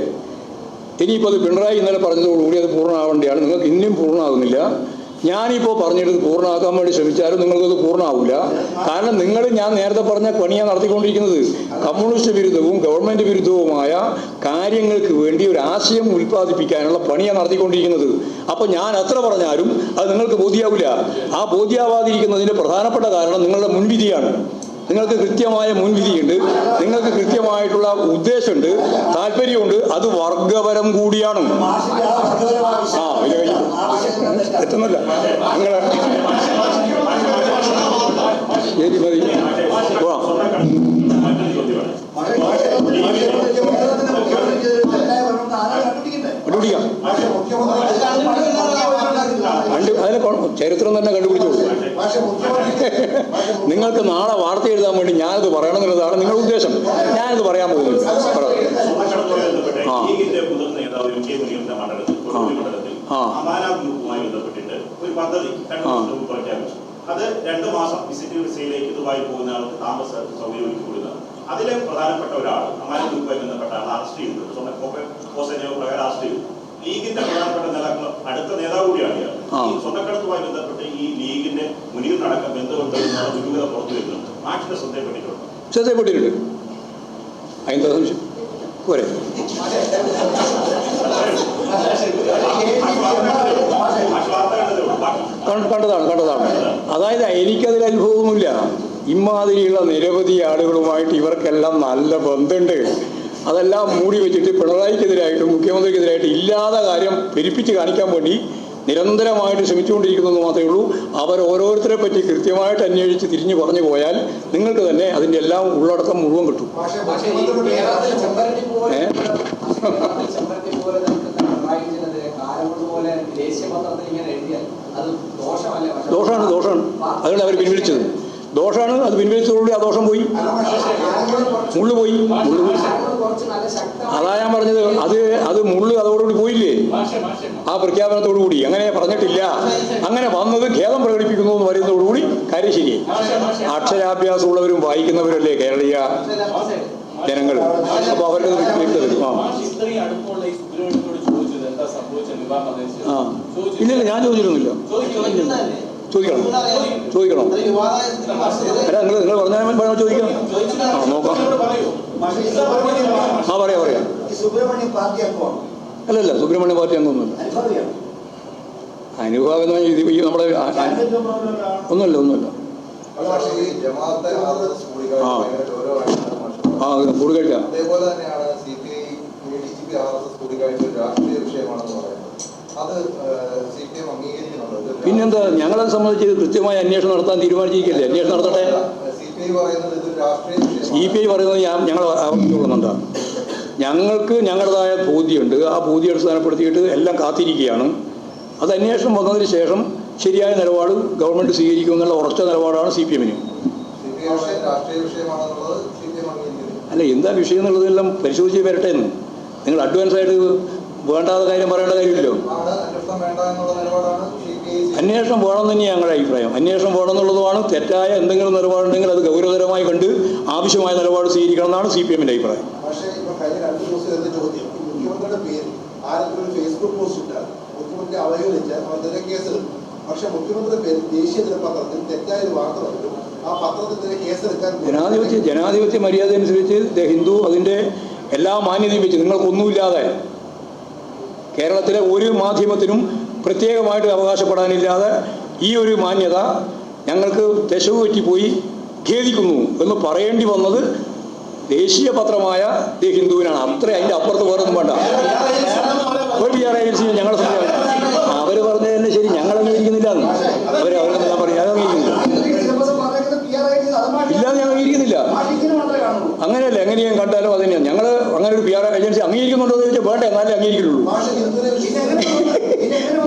ഇനിയിപ്പോൾ അത് പിണറായി ഇന്നലെ പറഞ്ഞതോടുകൂടി അത് പൂർണ്ണമാവേണ്ടിയാണ്. നിങ്ങൾക്ക് ഇനിയും പൂർണ്ണമാകുന്നില്ല. ഞാനിപ്പോൾ പറഞ്ഞിട്ട് പൂർണ്ണമാക്കാൻ വേണ്ടി ശ്രമിച്ചാലും നിങ്ങൾക്കത് പൂർണ്ണമാവില്ല. കാരണം ഞാൻ നേരത്തെ പറഞ്ഞ പണിയാണ് നടത്തിക്കൊണ്ടിരിക്കുന്നത്. കമ്മ്യൂണിസ്റ്റ് വിരുദ്ധവും ഗവൺമെൻറ് വിരുദ്ധവുമായ കാര്യങ്ങൾക്ക് വേണ്ടി ഒരു ആശയം ഉൽപ്പാദിപ്പിക്കാനുള്ള പണിയാണ് നടത്തിക്കൊണ്ടിരിക്കുന്നത്. അപ്പോൾ ഞാൻ എത്ര പറഞ്ഞാലും അത് നിങ്ങൾക്ക് ബോധ്യമാവില്ല. ആ ബോധ്യമാവാതിരിക്കുന്നതിൻ്റെ പ്രധാനപ്പെട്ട കാരണം നിങ്ങളുടെ മുൻവിധിയാണ്. നിങ്ങൾക്ക് കൃത്യമായ മുൻവിധിയുണ്ട്, നിങ്ങൾക്ക് കൃത്യമായിട്ടുള്ള ഉദ്ദേശമുണ്ട്, താല്പര്യമുണ്ട്. അത് വർഗപരം കൂടിയാണ്. തെറ്റൊന്നുമല്ല. നിങ്ങളെ ശരി മതി. അതിനെ ചരിത്രം തന്നെ കണ്ടുപിടിച്ചോളൂ. നിങ്ങൾക്ക് നാളെ വാർത്ത എഴുതാൻ വേണ്ടി ഞാനത് പറയണമെന്നുള്ളതാണ് നിങ്ങളുടെ ഉദ്ദേശം. ഞാനത് പറയാൻ പോകുന്നില്ല. ഒരു പദ്ധതി അത് 2 മാസം വിസിറ്റ് വിസയിലേക്ക് ദുബായിൽ പോകുന്ന ആൾക്ക് താമസ സൗകര്യം ഒരുക്കി കൊടുക്കുന്നത്. അതിലെ പ്രധാനപ്പെട്ട ഒരാൾ അമാന ഗ്രൂപ്പുമായി ബന്ധപ്പെട്ട ആൾ അറസ്റ്റ് ചെയ്തു. പ്രകാരം അറസ്റ്റ് ചെയ്തു. ലീഗിന്റെ പ്രധാനപ്പെട്ട നേതാക്കൾ അടുത്ത നേതാവ് കൂടിയാണ് ഇയാൾ. ഈ സ്വർണ്ണക്കടത്തുമായി ബന്ധപ്പെട്ട് ഈ ലീഗിന്റെ മുന്നിലടക്കം ബന്ധമുണ്ട് എന്നുള്ള ദുരൂഹത പുറത്തു വരുന്നുണ്ട്. മാഷിന്റെ ശ്രദ്ധയപ്പെട്ടിട്ടുണ്ട്. അതിന്റെ സംശയം പോരെ? കണ്ടതാണ്. അതായത് എനിക്കതിൽ അനുഭവമൊന്നുമില്ല. ഇമാതിരിയുള്ള നിരവധി ആളുകളുമായിട്ട് ഇവർക്കെല്ലാം നല്ല ബന്ധമുണ്ട്. അതെല്ലാം മൂടി വെച്ചിട്ട് പിണറായിക്കെതിരായിട്ടും മുഖ്യമന്ത്രിക്കെതിരായിട്ടും ഇല്ലാത്ത കാര്യം പെരുപ്പിച്ച് കാണിക്കാൻ വേണ്ടി നിരന്തരമായിട്ട് ശ്രമിച്ചുകൊണ്ടിരിക്കുന്നതെന്ന് മാത്രമേ ഉള്ളൂ. അവർ ഓരോരുത്തരെ പറ്റി കൃത്യമായിട്ട് അന്വേഷിച്ച് തിരിഞ്ഞു പറഞ്ഞു പോയാൽ നിങ്ങൾക്ക് തന്നെ അതിൻ്റെ എല്ലാം ഉള്ളടക്കം മുഴുവൻ കിട്ടും. ദോഷമാണ്. അതുകൊണ്ട് അവർ പിൻവലിച്ചത് ദോഷമാണ്. അത് പിൻവലിച്ചതോടുകൂടി ആ ദോഷം പോയി, മുള്ളു പോയി. അതാ ഞാൻ പറഞ്ഞത്. അത് മുള്ളു അതോടുകൂടി പോയില്ലേ, ആ പ്രഖ്യാപനത്തോടു കൂടി. അങ്ങനെ പറഞ്ഞിട്ടില്ല, അങ്ങനെ വന്നത് ഖേദം പ്രകടിപ്പിക്കുന്നു എന്ന് പറയുന്നതോടുകൂടി കാര്യം ശരിയായി. അക്ഷരാഭ്യാസമുള്ളവരും വായിക്കുന്നവരല്ലേ കേരളീയ ജനങ്ങൾ. അപ്പൊ അവരുടെ ഇല്ലല്ല, ഞാൻ ചോദിച്ചിരുന്നില്ല. ചോദിക്കണം അല്ല, നിങ്ങൾ പറഞ്ഞാൽ ചോദിക്കണം. നോക്കാം. പറയാം. അല്ലല്ല, സുബ്രഹ്മണ്യ പാർട്ടി അംഗമൊന്നുമില്ല. അനുഭാവം എന്ന് പറഞ്ഞാൽ ഈ നമ്മുടെ ഒന്നുമില്ല. കൂടിക്കാഴ്ച അതേപോലെ തന്നെയാണ് CPI ADGP RSS കൂടിക്കാഴ്ച രാഷ്ട്രീയ വിഷയമാണെന്ന് പറയുന്നത്. അത് CPM അംഗീകരിക്കുന്നുണ്ട്. പിന്നെന്താ, ഞങ്ങളെ സംബന്ധിച്ച് കൃത്യമായ അന്വേഷണം നടത്താൻ തീരുമാനിച്ചിരിക്കില്ലേ? അന്വേഷണം നടത്തട്ടെ. CPI പറയുന്നത് ഇത് രാഷ്ട്രീയ വിഷയം. CPI പറയുന്നത് ഞങ്ങൾ ആവർത്തിച്ചുകൊള്ളുന്നുണ്ട്. ഞങ്ങൾക്ക് ഞങ്ങളുടേതായ ബോധ്യമുണ്ട്. ആ ബോധ്യം അടിസ്ഥാനപ്പെടുത്തിയിട്ട് എല്ലാം കാത്തിരിക്കുകയാണ്. അത് അന്വേഷണം വന്നതിന് ശേഷം ശരിയായ നിലപാട് ഗവൺമെൻറ് സ്വീകരിക്കുമെന്നുള്ള ഉറച്ച നിലപാടാണ് CPM-ന്. അല്ല, എന്താ വിഷയം എന്നുള്ളതെല്ലാം പരിശോധിച്ച് വരട്ടെ എന്ന്. നിങ്ങൾ അഡ്വാൻസായിട്ട് വേണ്ടാത്ത കാര്യം പറയേണ്ട കാര്യമില്ലല്ലോ. അന്വേഷണം വേണമെന്ന് തന്നെയാണ് ഞങ്ങളുടെ അഭിപ്രായം. അന്വേഷണം വേണമെന്നുള്ളതുമാണ്. തെറ്റായ എന്തെങ്കിലും നിലപാടുണ്ടെങ്കിൽ അത് ഗൗരവതരമായി കണ്ട് ആവശ്യമായ നിലപാട് സ്വീകരിക്കണം എന്നാണ് CPM-ന്റെ അഭിപ്രായം. പക്ഷേ ഇപ്പൊ കഴിഞ്ഞ 2 ദിവസം ചോദ്യം, മുഖ്യമന്ത്രിയുടെ പേര് ആരെങ്കിലും ഒരു ഫേസ്ബുക്ക് പോസ്റ്റ് ഇട്ടാൽ മുഖ്യമന്ത്രി അവഹേളിച്ചാൽ അവരുടെ കേസെടുക്കും. പക്ഷെ മുഖ്യമന്ത്രിയുടെ പേര് ദേശീയ ദിനപത്രത്തിൽ തെറ്റായ ഒരു വാർത്ത വരും, ആ പത്രത്തിനെതിരെ കേസെടുക്കാൻ ജനാധിപത്യ മര്യാദ അനുസരിച്ച് ഹിന്ദു അതിൻ്റെ എല്ലാ മാന്യതയും വെച്ച് നിങ്ങൾക്കൊന്നുമില്ലാതെ കേരളത്തിലെ ഒരു മാധ്യമത്തിനും പ്രത്യേകമായിട്ട് അവകാശപ്പെടാനില്ലാതെ ഈ ഒരു മാന്യത ഞങ്ങൾക്ക് തെശവ് പറ്റിപ്പോയി, ഖേദിക്കുന്നു എന്ന് പറയേണ്ടി വന്നത് ദേശീയ പത്രമായ ദി ഹിന്ദുവിനാണ്. അത്ര അതിൻ്റെ അപ്പുറത്ത് വേറൊന്നും വേണ്ട. ഒരു PR ഏജൻസി ഞങ്ങളെ അവർ പറഞ്ഞതന്നെ ശരി, ഞങ്ങൾ അംഗീകരിക്കുന്നില്ല. അവരെന്ന് ഞാൻ പറഞ്ഞു, ഞാൻ അംഗീകരിക്കുന്നില്ല. ഇല്ലാതെ ഞാൻ അംഗീകരിക്കുന്നില്ല. അങ്ങനെയല്ല, എങ്ങനെയും കണ്ടാലും അത് തന്നെയാണ്. ഞങ്ങൾ അങ്ങനെ ഒരു PR ഏജൻസി അംഗീകരിക്കുന്നുണ്ടോ എന്ന് ചോദിച്ചാൽ വേണ്ട, എന്നാലേ അംഗീകരിക്കുള്ളൂ.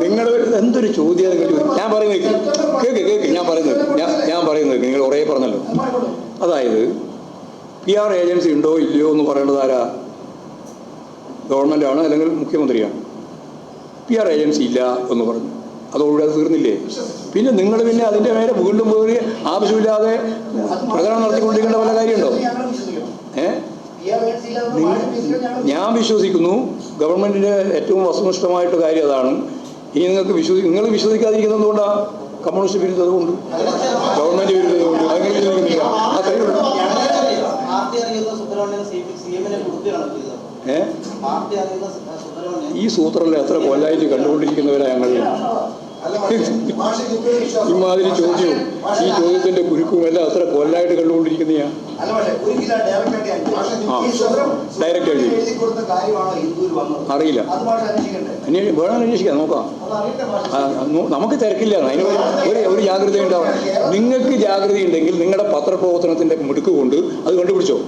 നിങ്ങൾ എന്തൊരു ചോദ്യം. ഞാൻ പറയുന്നത് കേക്ക് ഞാൻ പറയുന്നത് നിങ്ങൾ കുറേ പറഞ്ഞല്ലോ. അതായത് PR ഏജൻസി ഉണ്ടോ ഇല്ലയോ എന്ന് പറയേണ്ടത് ആരാ? ഗവൺമെൻറ്റാണ്, അല്ലെങ്കിൽ മുഖ്യമന്ത്രിയാണ്. PR ഏജൻസി ഇല്ല എന്ന് പറഞ്ഞു, അതോടുകൂടി അത് തീർന്നില്ലേ? പിന്നെ നിങ്ങൾ അതിൻ്റെ മേലെ വീണ്ടും പോയി ആവശ്യമില്ലാതെ പ്രകടനം നടത്തിക്കൊണ്ടിരിക്കേണ്ട വല്ല കാര്യമുണ്ടോ? ഞാൻ വിശ്വസിക്കുന്നു ഗവൺമെൻറ്റിൻ്റെ ഏറ്റവും വസ്തുനിഷ്ഠമായിട്ട് കാര്യം അതാണ്. ഇനി നിങ്ങൾ വിശ്വസിക്കാതിരിക്കുന്നത് എന്തുകൊണ്ടാണ്? കമ്മ്യൂണിസ്റ്റ് വിരുദ്ധത കൊണ്ട്, ഗവൺമെൻറ് വിരുദ്ധത കൊണ്ട്. അങ്ങനെ വിശ്വസിക്കുന്നില്ല. ആ കഴിവുണ്ട്. ഈ സൂത്രല്ലേ എത്ര കൊല്ലായിട്ട് കണ്ടുകൊണ്ടിരിക്കുന്നവരാ ഞങ്ങൾ. ഇമാതിരി ചോദ്യവും ഈ ചോദ്യത്തിന്റെ കുരുക്കും എല്ലാം എത്ര കൊല്ലായിട്ട് കണ്ടുകൊണ്ടിരിക്കുന്നയാ. ഡയറക്റ്റ് അറിയില്ല. വേണം അന്വേഷിക്കാം, നോക്കാം. നമുക്ക് തിരക്കില്ല. അതിന് ഒരു ജാഗ്രത ഉണ്ടാവും. നിങ്ങൾക്ക് ജാഗ്രത ഉണ്ടെങ്കിൽ നിങ്ങളുടെ പത്രപ്രവർത്തനത്തിന്റെ മിടുക്ക് കൊണ്ട് അത് കണ്ടുപിടിച്ചോ.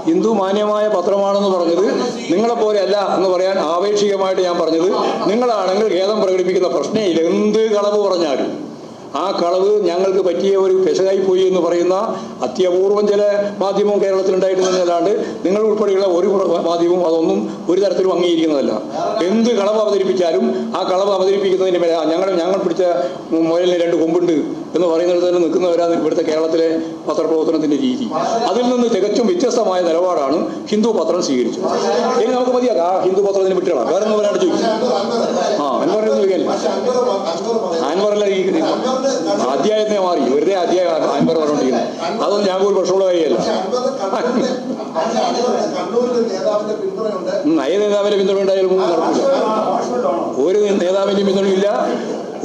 ഹിന്ദു മാന്യമായ പത്രമാണെന്ന് പറഞ്ഞത് നിങ്ങളെപ്പോലെ അല്ല എന്ന് പറയാൻ ആപേക്ഷികമായിട്ട് ഞാൻ പറഞ്ഞത്. നിങ്ങളാണെങ്കിൽ ഖേദം പ്രകടിപ്പിക്കുന്ന പ്രശ്നമില്ല. എന്ത് കളവ് പറഞ്ഞാലും ആ കളവ് ഞങ്ങൾക്ക് പറ്റിയ ഒരു പെശകായി പോയി എന്ന് പറയുന്ന അത്യപൂർവം ചില മാധ്യമവും കേരളത്തിലുണ്ടായിരുന്നല്ലാണ്ട് നിങ്ങൾ ഉൾപ്പെടെയുള്ള ഒരു മാധ്യമവും അതൊന്നും ഒരു തരത്തിലും അംഗീകരിക്കുന്നതല്ല. എന്ത് കളവ് അവതരിപ്പിച്ചാലും ആ കളവ് അവതരിപ്പിക്കുന്നതിന് മേലെ ഞങ്ങൾ പിടിച്ച മുയലിന് 2 കൊമ്പുണ്ട് എന്ന് പറയുന്നിടത്ത് തന്നെ നിൽക്കുന്നവരാണ് ഇവിടുത്തെ കേരളത്തിലെ പത്രപ്രവർത്തനത്തിൻ്റെ രീതി. അതിൽ നിന്ന് തികച്ചും വ്യത്യസ്തമായ നിലപാടാണ് ഹിന്ദു പത്രം സ്വീകരിച്ചത്. ഇനി നമുക്ക് മതിയാക്കാം ആ ഹിന്ദു പത്രത്തിന് വിട്ടുകളാം. വേറെ ഒന്നും വരാണ്ട് ചോദിക്കും. അൻവറിനൊന്നും ചോദിക്കാൻ അൻവറല്ല ഈ അധ്യായത്തിനെ മാറി വെറുതെ അധ്യായം അൻവർ പറഞ്ഞുകൊണ്ടിരിക്കുന്നത്. അതൊന്നും ഞങ്ങൾക്ക് ഒരു പ്രശ്നമുള്ള കാര്യമല്ല. നയ നേതാവിന്റെ പിന്തുണ ഉണ്ടായാലും നടക്കില്ല. ഒരു നേതാവിന്റെയും പിന്തുണയില്ല,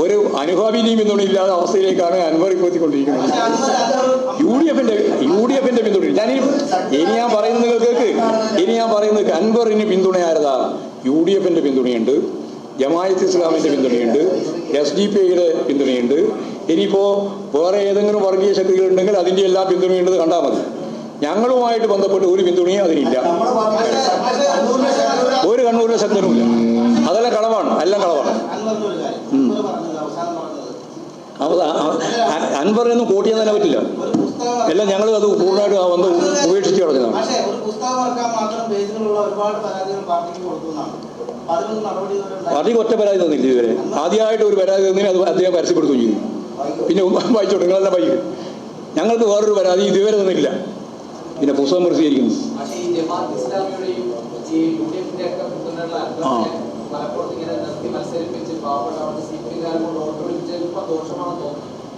ഒരു അനുഭാവിന്റെയും പിന്തുണയില്ലാത്ത അവസ്ഥയിലേക്കാണ് അൻവർ ഇപ്പോൾ എത്തിക്കൊണ്ടിരിക്കുന്നത്. യു ഡി എഫിന്റെ പിന്തുണ ഇനി ഞാൻ പറയുന്നത് നിങ്ങൾ കേൾക്ക്. ഇനി ഞാൻ പറയുന്നത് അൻവറിന് പിന്തുണ ആരതാ? UDF-ന്റെ പിന്തുണയുണ്ട്, ജമാഅത്ത് ഇസ്ലാമിൻ്റെ പിന്തുണയുണ്ട്, SDPI-യുടെ പിന്തുണയുണ്ട്. ഇനിയിപ്പോൾ വേറെ ഏതെങ്കിലും വർഗീയ ശക്തികളുണ്ടെങ്കിൽ അതിൻ്റെ എല്ലാ പിന്തുണയുണ്ടെന്ന് കണ്ടാൽ മതി. ഞങ്ങളുമായിട്ട് ബന്ധപ്പെട്ട് ഒരു പിന്തുണയും അതിനില്ല. ഒരു കണ്ണൂരിലെ ശക്തനുമില്ല. അതെല്ലാം കളവാണ്, എല്ലാം കളവാണ്. അൻവറിനൊന്നും കോട്ട് ചെയ്യാൻ തന്നെ പറ്റില്ല. എല്ലാം ഞങ്ങൾ അത് പൂർണ്ണമായിട്ട് വന്ന് ഉപേക്ഷിച്ച് കളഞ്ഞതാണ്. പാർട്ടിക്ക് ഒറ്റ പരാതി തന്നില്ല ഇതുവരെ. ആദ്യമായിട്ട് ഒരു പരാതി തന്നതിന് അത് അദ്ദേഹം പരസ്യപ്പെടുത്തുകയും ചെയ്തു. പിന്നെ വായിച്ചോട്ടെ, നിങ്ങളെല്ലാം വായിക്കും. ഞങ്ങൾക്ക് വേറൊരു പരാതി ഇതുവരെ തന്നില്ല. പിന്നെ പുസ്തകം പ്രസിദ്ധീകരിക്കുന്നു.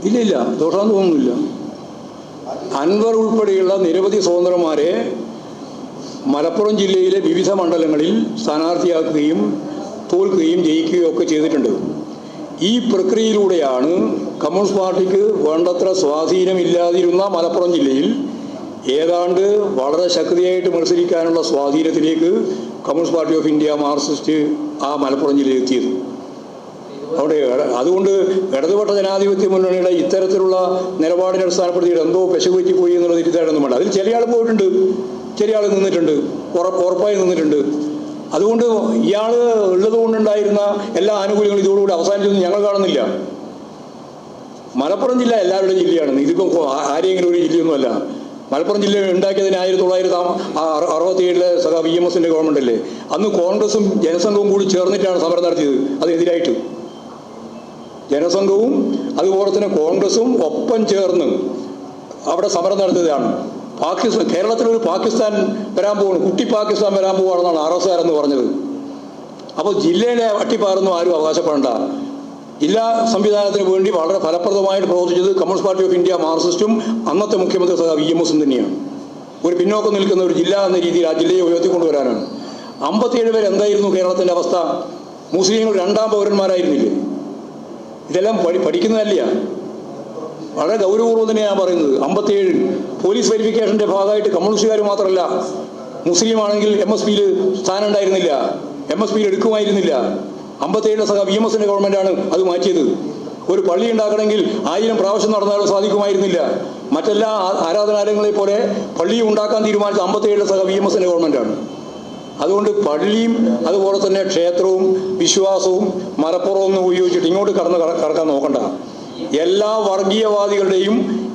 ഇല്ല, ദോഷമാണെന്ന് തോന്നുന്നില്ല. അൻവർ ഉൾപ്പെടെയുള്ള നിരവധി സ്വതന്ത്രന്മാരെ മലപ്പുറം ജില്ലയിലെ വിവിധ മണ്ഡലങ്ങളിൽ സ്ഥാനാർത്ഥിയാക്കുകയും തോൽക്കുകയും ജയിക്കുകയും ഒക്കെ ചെയ്തിട്ടുണ്ട്. ഈ പ്രക്രിയയിലൂടെയാണ് കമ്മ്യൂണിസ്റ്റ് പാർട്ടിക്ക് വേണ്ടത്ര സ്വാധീനമില്ലാതിരുന്ന മലപ്പുറം ജില്ലയിൽ ഏതാണ്ട് വളരെ ശക്തിയായിട്ട് മത്സരിക്കാനുള്ള സ്വാധീനത്തിലേക്ക് Communist Party of India Marxist ആ മലപ്പുറം ജില്ലയിൽ എത്തിയത്. അതുകൊണ്ട് ഇടതുപക്ഷ ജനാധിപത്യ മുന്നണിയുടെ ഇത്തരത്തിലുള്ള നിലപാടിനെ അടിസ്ഥാനപ്പെടുത്തിയിട്ട് എന്തോ പെശകുപറ്റി പോയി എന്നുള്ള തിരിച്ചായിട്ടൊന്നും വേണ്ട. അതിൽ ചില ആൾ പോയിട്ടുണ്ട്, ചില ആൾ നിന്നിട്ടുണ്ട്, ഉറപ്പായി നിന്നിട്ടുണ്ട്. അതുകൊണ്ട് ഇയാൾ ഉള്ളത് കൊണ്ടുണ്ടായിരുന്ന എല്ലാ ആനുകൂല്യങ്ങളും ഇതോടുകൂടി അവസാനിച്ചൊന്നും ഞങ്ങൾ കാണുന്നില്ല. മലപ്പുറം ജില്ല എല്ലാവരുടെയും ജില്ലയാണ്. ഇതിപ്പോൾ ആരെങ്കിലും ഒരു ജില്ലയൊന്നുമല്ല. മലപ്പുറം ജില്ല ഉണ്ടാക്കിയതിന് 1967 സഖാ VMSന്റെ ഗവൺമെന്റ് അല്ലേ. അന്ന് കോൺഗ്രസും ജനസംഘവും കൂടി ചേർന്നിട്ടാണ് സമരം നടത്തിയത്. അതിനെതിരായിട്ട് ജനസംഘവും അതുപോലെ തന്നെ കോൺഗ്രസും ഒപ്പം ചേർന്ന് അവിടെ സമരം നടത്തിയതാണ്. കേരളത്തിലൊരു പാകിസ്ഥാൻ വരാൻ പോവാണ്, കുട്ടി പാകിസ്ഥാൻ വരാൻ പോവുകയാണെന്നാണ് RSR എന്ന് പറഞ്ഞത്. അപ്പോൾ ജില്ലയിലെ അട്ടിപ്പാറൊന്നും ആരും അവകാശപ്പെടേണ്ട. ജില്ലാ സംവിധാനത്തിന് വേണ്ടി വളരെ ഫലപ്രദമായിട്ട് പ്രവർത്തിച്ചത് കമ്മ്യൂണിസ്റ്റ് പാർട്ടി ഓഫ് ഇന്ത്യ മാർക്സിസ്റ്റും അന്നത്തെ മുഖ്യമന്ത്രി സഖാ VMSും തന്നെയാണ്. ഒരു പിന്നോക്കം നിൽക്കുന്ന ഒരു ജില്ല എന്ന രീതിയിൽ ആ ജില്ലയെ ഉയർത്തിക്കൊണ്ടുവരാനാണ്. 57 പേര് എന്തായിരുന്നു കേരളത്തിൻ്റെ അവസ്ഥ? മുസ്ലിങ്ങൾ 2ാം പൗരന്മാരായിരുന്നില്ലേ? ഇതെല്ലാം പഠിക്കുന്നതല്ല. വളരെ ഗൗരവപൂർവ്വം തന്നെയാണ് പറയുന്നത്. 57 പോലീസ് വെരിഫിക്കേഷൻ്റെ ഭാഗമായിട്ട് കമ്മ്യൂണിസ്റ്റുകാർ മാത്രമല്ല, മുസ്ലിം ആണെങ്കിൽ MSPയിൽ സ്ഥാനം ഉണ്ടായിരുന്നില്ല, MSPയിൽ എടുക്കുമായിരുന്നില്ല. 57 സഖാ VMSന്റെ ഗവൺമെൻറ്റാണ് അത് മാറ്റിയത്. ഒരു പള്ളി ഉണ്ടാക്കണമെങ്കിൽ 1000 പ്രാവശ്യം നടന്നാലും സാധിക്കുമായിരുന്നില്ല. മറ്റെല്ലാ ആരാധനാലയങ്ങളെ പോലെ പള്ളിയും ഉണ്ടാക്കാൻ തീരുമാനിച്ച 57 സഖാ VMSന്റെ ഗവൺമെൻറ്റാണ്. അതുകൊണ്ട് പള്ളിയും അതുപോലെ തന്നെ ക്ഷേത്രവും വിശ്വാസവും മലപ്പുറവും ഒന്നും ഉപയോഗിച്ചിട്ട് ഇങ്ങോട്ട് കടക്കാൻ നോക്കണ്ട. എല്ലാ വർഗീയവാദികളുടെയും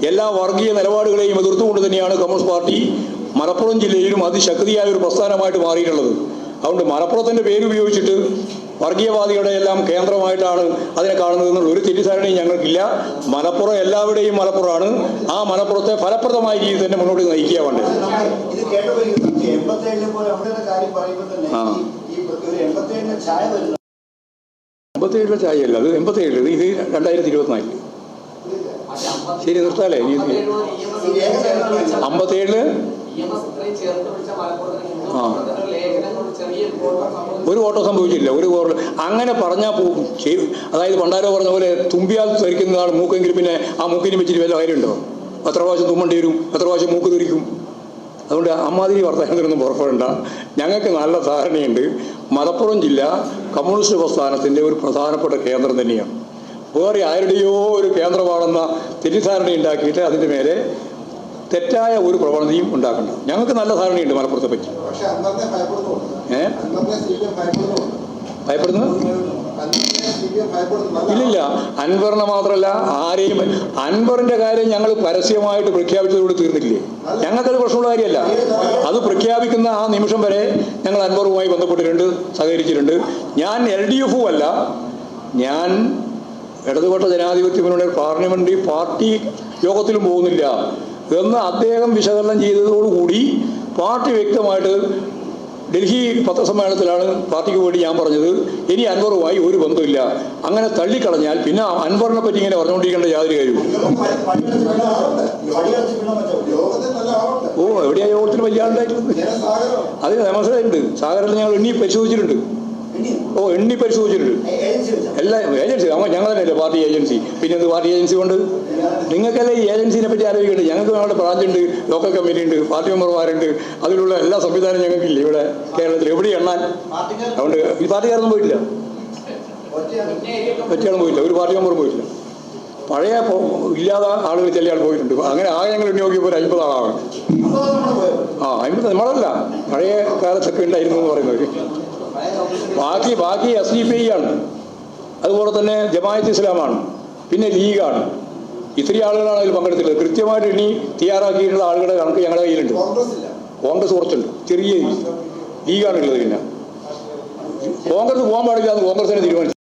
എല്ലാ വർഗീയ നിലപാടുകളെയും എതിർത്തുകൊണ്ട് തന്നെയാണ് കമ്മ്യൂണിസ്റ്റ് പാർട്ടി മലപ്പുറം ജില്ലയിലും അതിശക്തിയായ ഒരു പ്രസ്ഥാനമായിട്ട് മാറിയിട്ടുള്ളത്. അതുകൊണ്ട് മലപ്പുറത്തിൻ്റെ പേരുപയോഗിച്ചിട്ട് വർഗീയവാദികളുടെ എല്ലാം കേന്ദ്രമായിട്ടാണ് അതിനെ കാണുന്നതെന്നുള്ള ഒരു തെറ്റിദ്ധാരണയും ഞങ്ങൾക്കില്ല. മലപ്പുറം എല്ലാവരുടെയും മലപ്പുറമാണ്. ആ മലപ്പുറത്തെ ഫലപ്രദമായ രീതിയിൽ തന്നെ മുന്നോട്ട് നയിക്കുക വേണ്ടത്. എൺപത്തേഴിലെ ചായയല്ല അത്, 87 ഇത് 2024. ശരി, നിർത്താലേ. 57 ഒരു വോട്ടോ സംഭവിച്ചില്ല. അങ്ങനെ പറഞ്ഞാൽ അതായത് പണ്ടാരോ പറഞ്ഞ പോലെ തുമ്പിയാൽ ധരിക്കുന്നതാണ് മൂക്കെങ്കിൽ പിന്നെ ആ മൂക്കിന് വെച്ചിട്ട് വല്ല കാര്യമുണ്ടോ? എത്ര പ്രാവശ്യം തുമ്മണ്ടി വരും, എത്ര പ്രാവശ്യം മൂക്ക് ധരിക്കും. അതുകൊണ്ട് അമ്മാതിരി വർത്തമാനത്തിനൊന്നും പുറപ്പെടേണ്ട. ഞങ്ങൾക്ക് നല്ല ധാരണയുണ്ട്. മലപ്പുറം ജില്ല കമ്മ്യൂണിസ്റ്റ് പ്രസ്ഥാനത്തിൻ്റെ ഒരു പ്രധാനപ്പെട്ട കേന്ദ്രം തന്നെയാണ്. വേറെ ആരുടെയോ ഒരു കേന്ദ്രമാണെന്ന തെറ്റിദ്ധാരണ ഉണ്ടാക്കിയിട്ട് അതിൻ്റെ മേലെ തെറ്റായ ഒരു പ്രവണതയും ഉണ്ടാക്കണ്ട. ഞങ്ങൾക്ക് നല്ല ധാരണയുണ്ട് മലപ്പുറത്തെ പറ്റി. ഭയപ്പെടുന്നു? ഇല്ലില്ല. അൻവറിനെ മാത്രമല്ല ആരെയും. അൻവറിന്റെ കാര്യം ഞങ്ങൾ പരസ്യമായിട്ട് പ്രഖ്യാപിച്ചതോട് തീർന്നില്ലേ? ഞങ്ങൾക്കത് പ്രശ്നമുള്ള കാര്യമല്ല. അത് പ്രഖ്യാപിക്കുന്ന ആ നിമിഷം വരെ ഞങ്ങൾ അൻവറുമായി ബന്ധപ്പെട്ടിട്ടുണ്ട്, സഹകരിച്ചിട്ടുണ്ട്. ഞാൻ LDF അല്ല, ഞാൻ ഇടതുപക്ഷ ജനാധിപത്യ മുന്നണി പാർലമെന്ററി പാർട്ടി യോഗത്തിലും പോകുന്നില്ല എന്ന് അദ്ദേഹം വിശകലനം ചെയ്തതോടുകൂടി പാർട്ടി വ്യക്തമായിട്ട് ഡൽഹി പത്രസമ്മേളനത്തിലാണ് പാർട്ടിക്ക് വേണ്ടി ഞാൻ പറഞ്ഞത് ഇനി അൻവറുമായി ഒരു ബന്ധമില്ല. അങ്ങനെ തള്ളിക്കളഞ്ഞാൽ പിന്നെ അൻവറിനെ പറ്റി ഇങ്ങനെ പറഞ്ഞുകൊണ്ടിരിക്കേണ്ട യാതൊരു കാര്യവും. എവിടെയാ യോഗത്തിന് വലിയ ആളുണ്ടായിട്ടുണ്ട്? അത് മനസ്സിലായിട്ടുണ്ട്. സാഗരത്തിൽ ഞങ്ങൾ എണ്ണി പരിശോധിച്ചിട്ടുണ്ട്. എണ്ണി പരിശോധിച്ചിട്ടുണ്ട്. എല്ലാ ഏജൻസി ഞങ്ങൾ തന്നെയല്ലേ പാർട്ടി ഏജൻസി. പിന്നെ എന്ത് പാർട്ടി ഏജൻസി കൊണ്ട്? നിങ്ങൾക്കല്ലേ ഈ ഏജൻസിനെ പറ്റി ആലോചിക്കേണ്ടത്. ഞങ്ങൾക്ക് നമ്മുടെ ബ്രാഞ്ചുണ്ട്, ലോക്കൽ കമ്മിറ്റി ഉണ്ട്, പാർട്ടി മെമ്പർമാരുണ്ട്. അതിലുള്ള എല്ലാ സംവിധാനവും ഞങ്ങൾക്കില്ല ഇവിടെ കേരളത്തിൽ. എവിടെ എണ്ണാൻ? അതുകൊണ്ട് ഈ പാർട്ടിക്കാരൊന്നും പോയിട്ടില്ല, ഒറ്റയാളും പോയില്ല, ഒരു പാർട്ടി മെമ്പറും പോയിട്ടില്ല. പഴയ ഇല്ലാതെ ആളുകൾ ചില ആൾ പോയിട്ടുണ്ട്. അങ്ങനെ ആകെ ഞങ്ങൾ എണ്ണി നോക്കിയപ്പോൾ 50 ആളാണ്. 50 നമ്മളല്ല, പഴയ കാലത്തൊക്കെ ഉണ്ടായിരുന്നു എന്ന് പറയുന്നത്. ബാക്കി SDPI ആണ്, അതുപോലെ തന്നെ ജമാഅത്ത് ഇസ്ലാമാണ്, പിന്നെ ലീഗാണ്. ഇത്രയും ആളുകളാണ് അതിൽ പങ്കെടുത്തിട്ടുള്ളത്. കൃത്യമായിട്ട് ഇനി തയ്യാറാക്കിയിട്ടുള്ള ആളുകളുടെ കണക്ക് ഞങ്ങളുടെ കയ്യിലുണ്ട്. കോൺഗ്രസ് കുറച്ചുണ്ട്, ചെറിയ ലീഗാണുള്ളത്. പിന്നെ കോൺഗ്രസ് പോകാൻ പാടില്ല എന്ന് കോൺഗ്രസിനെ തീരുമാനിച്ചു.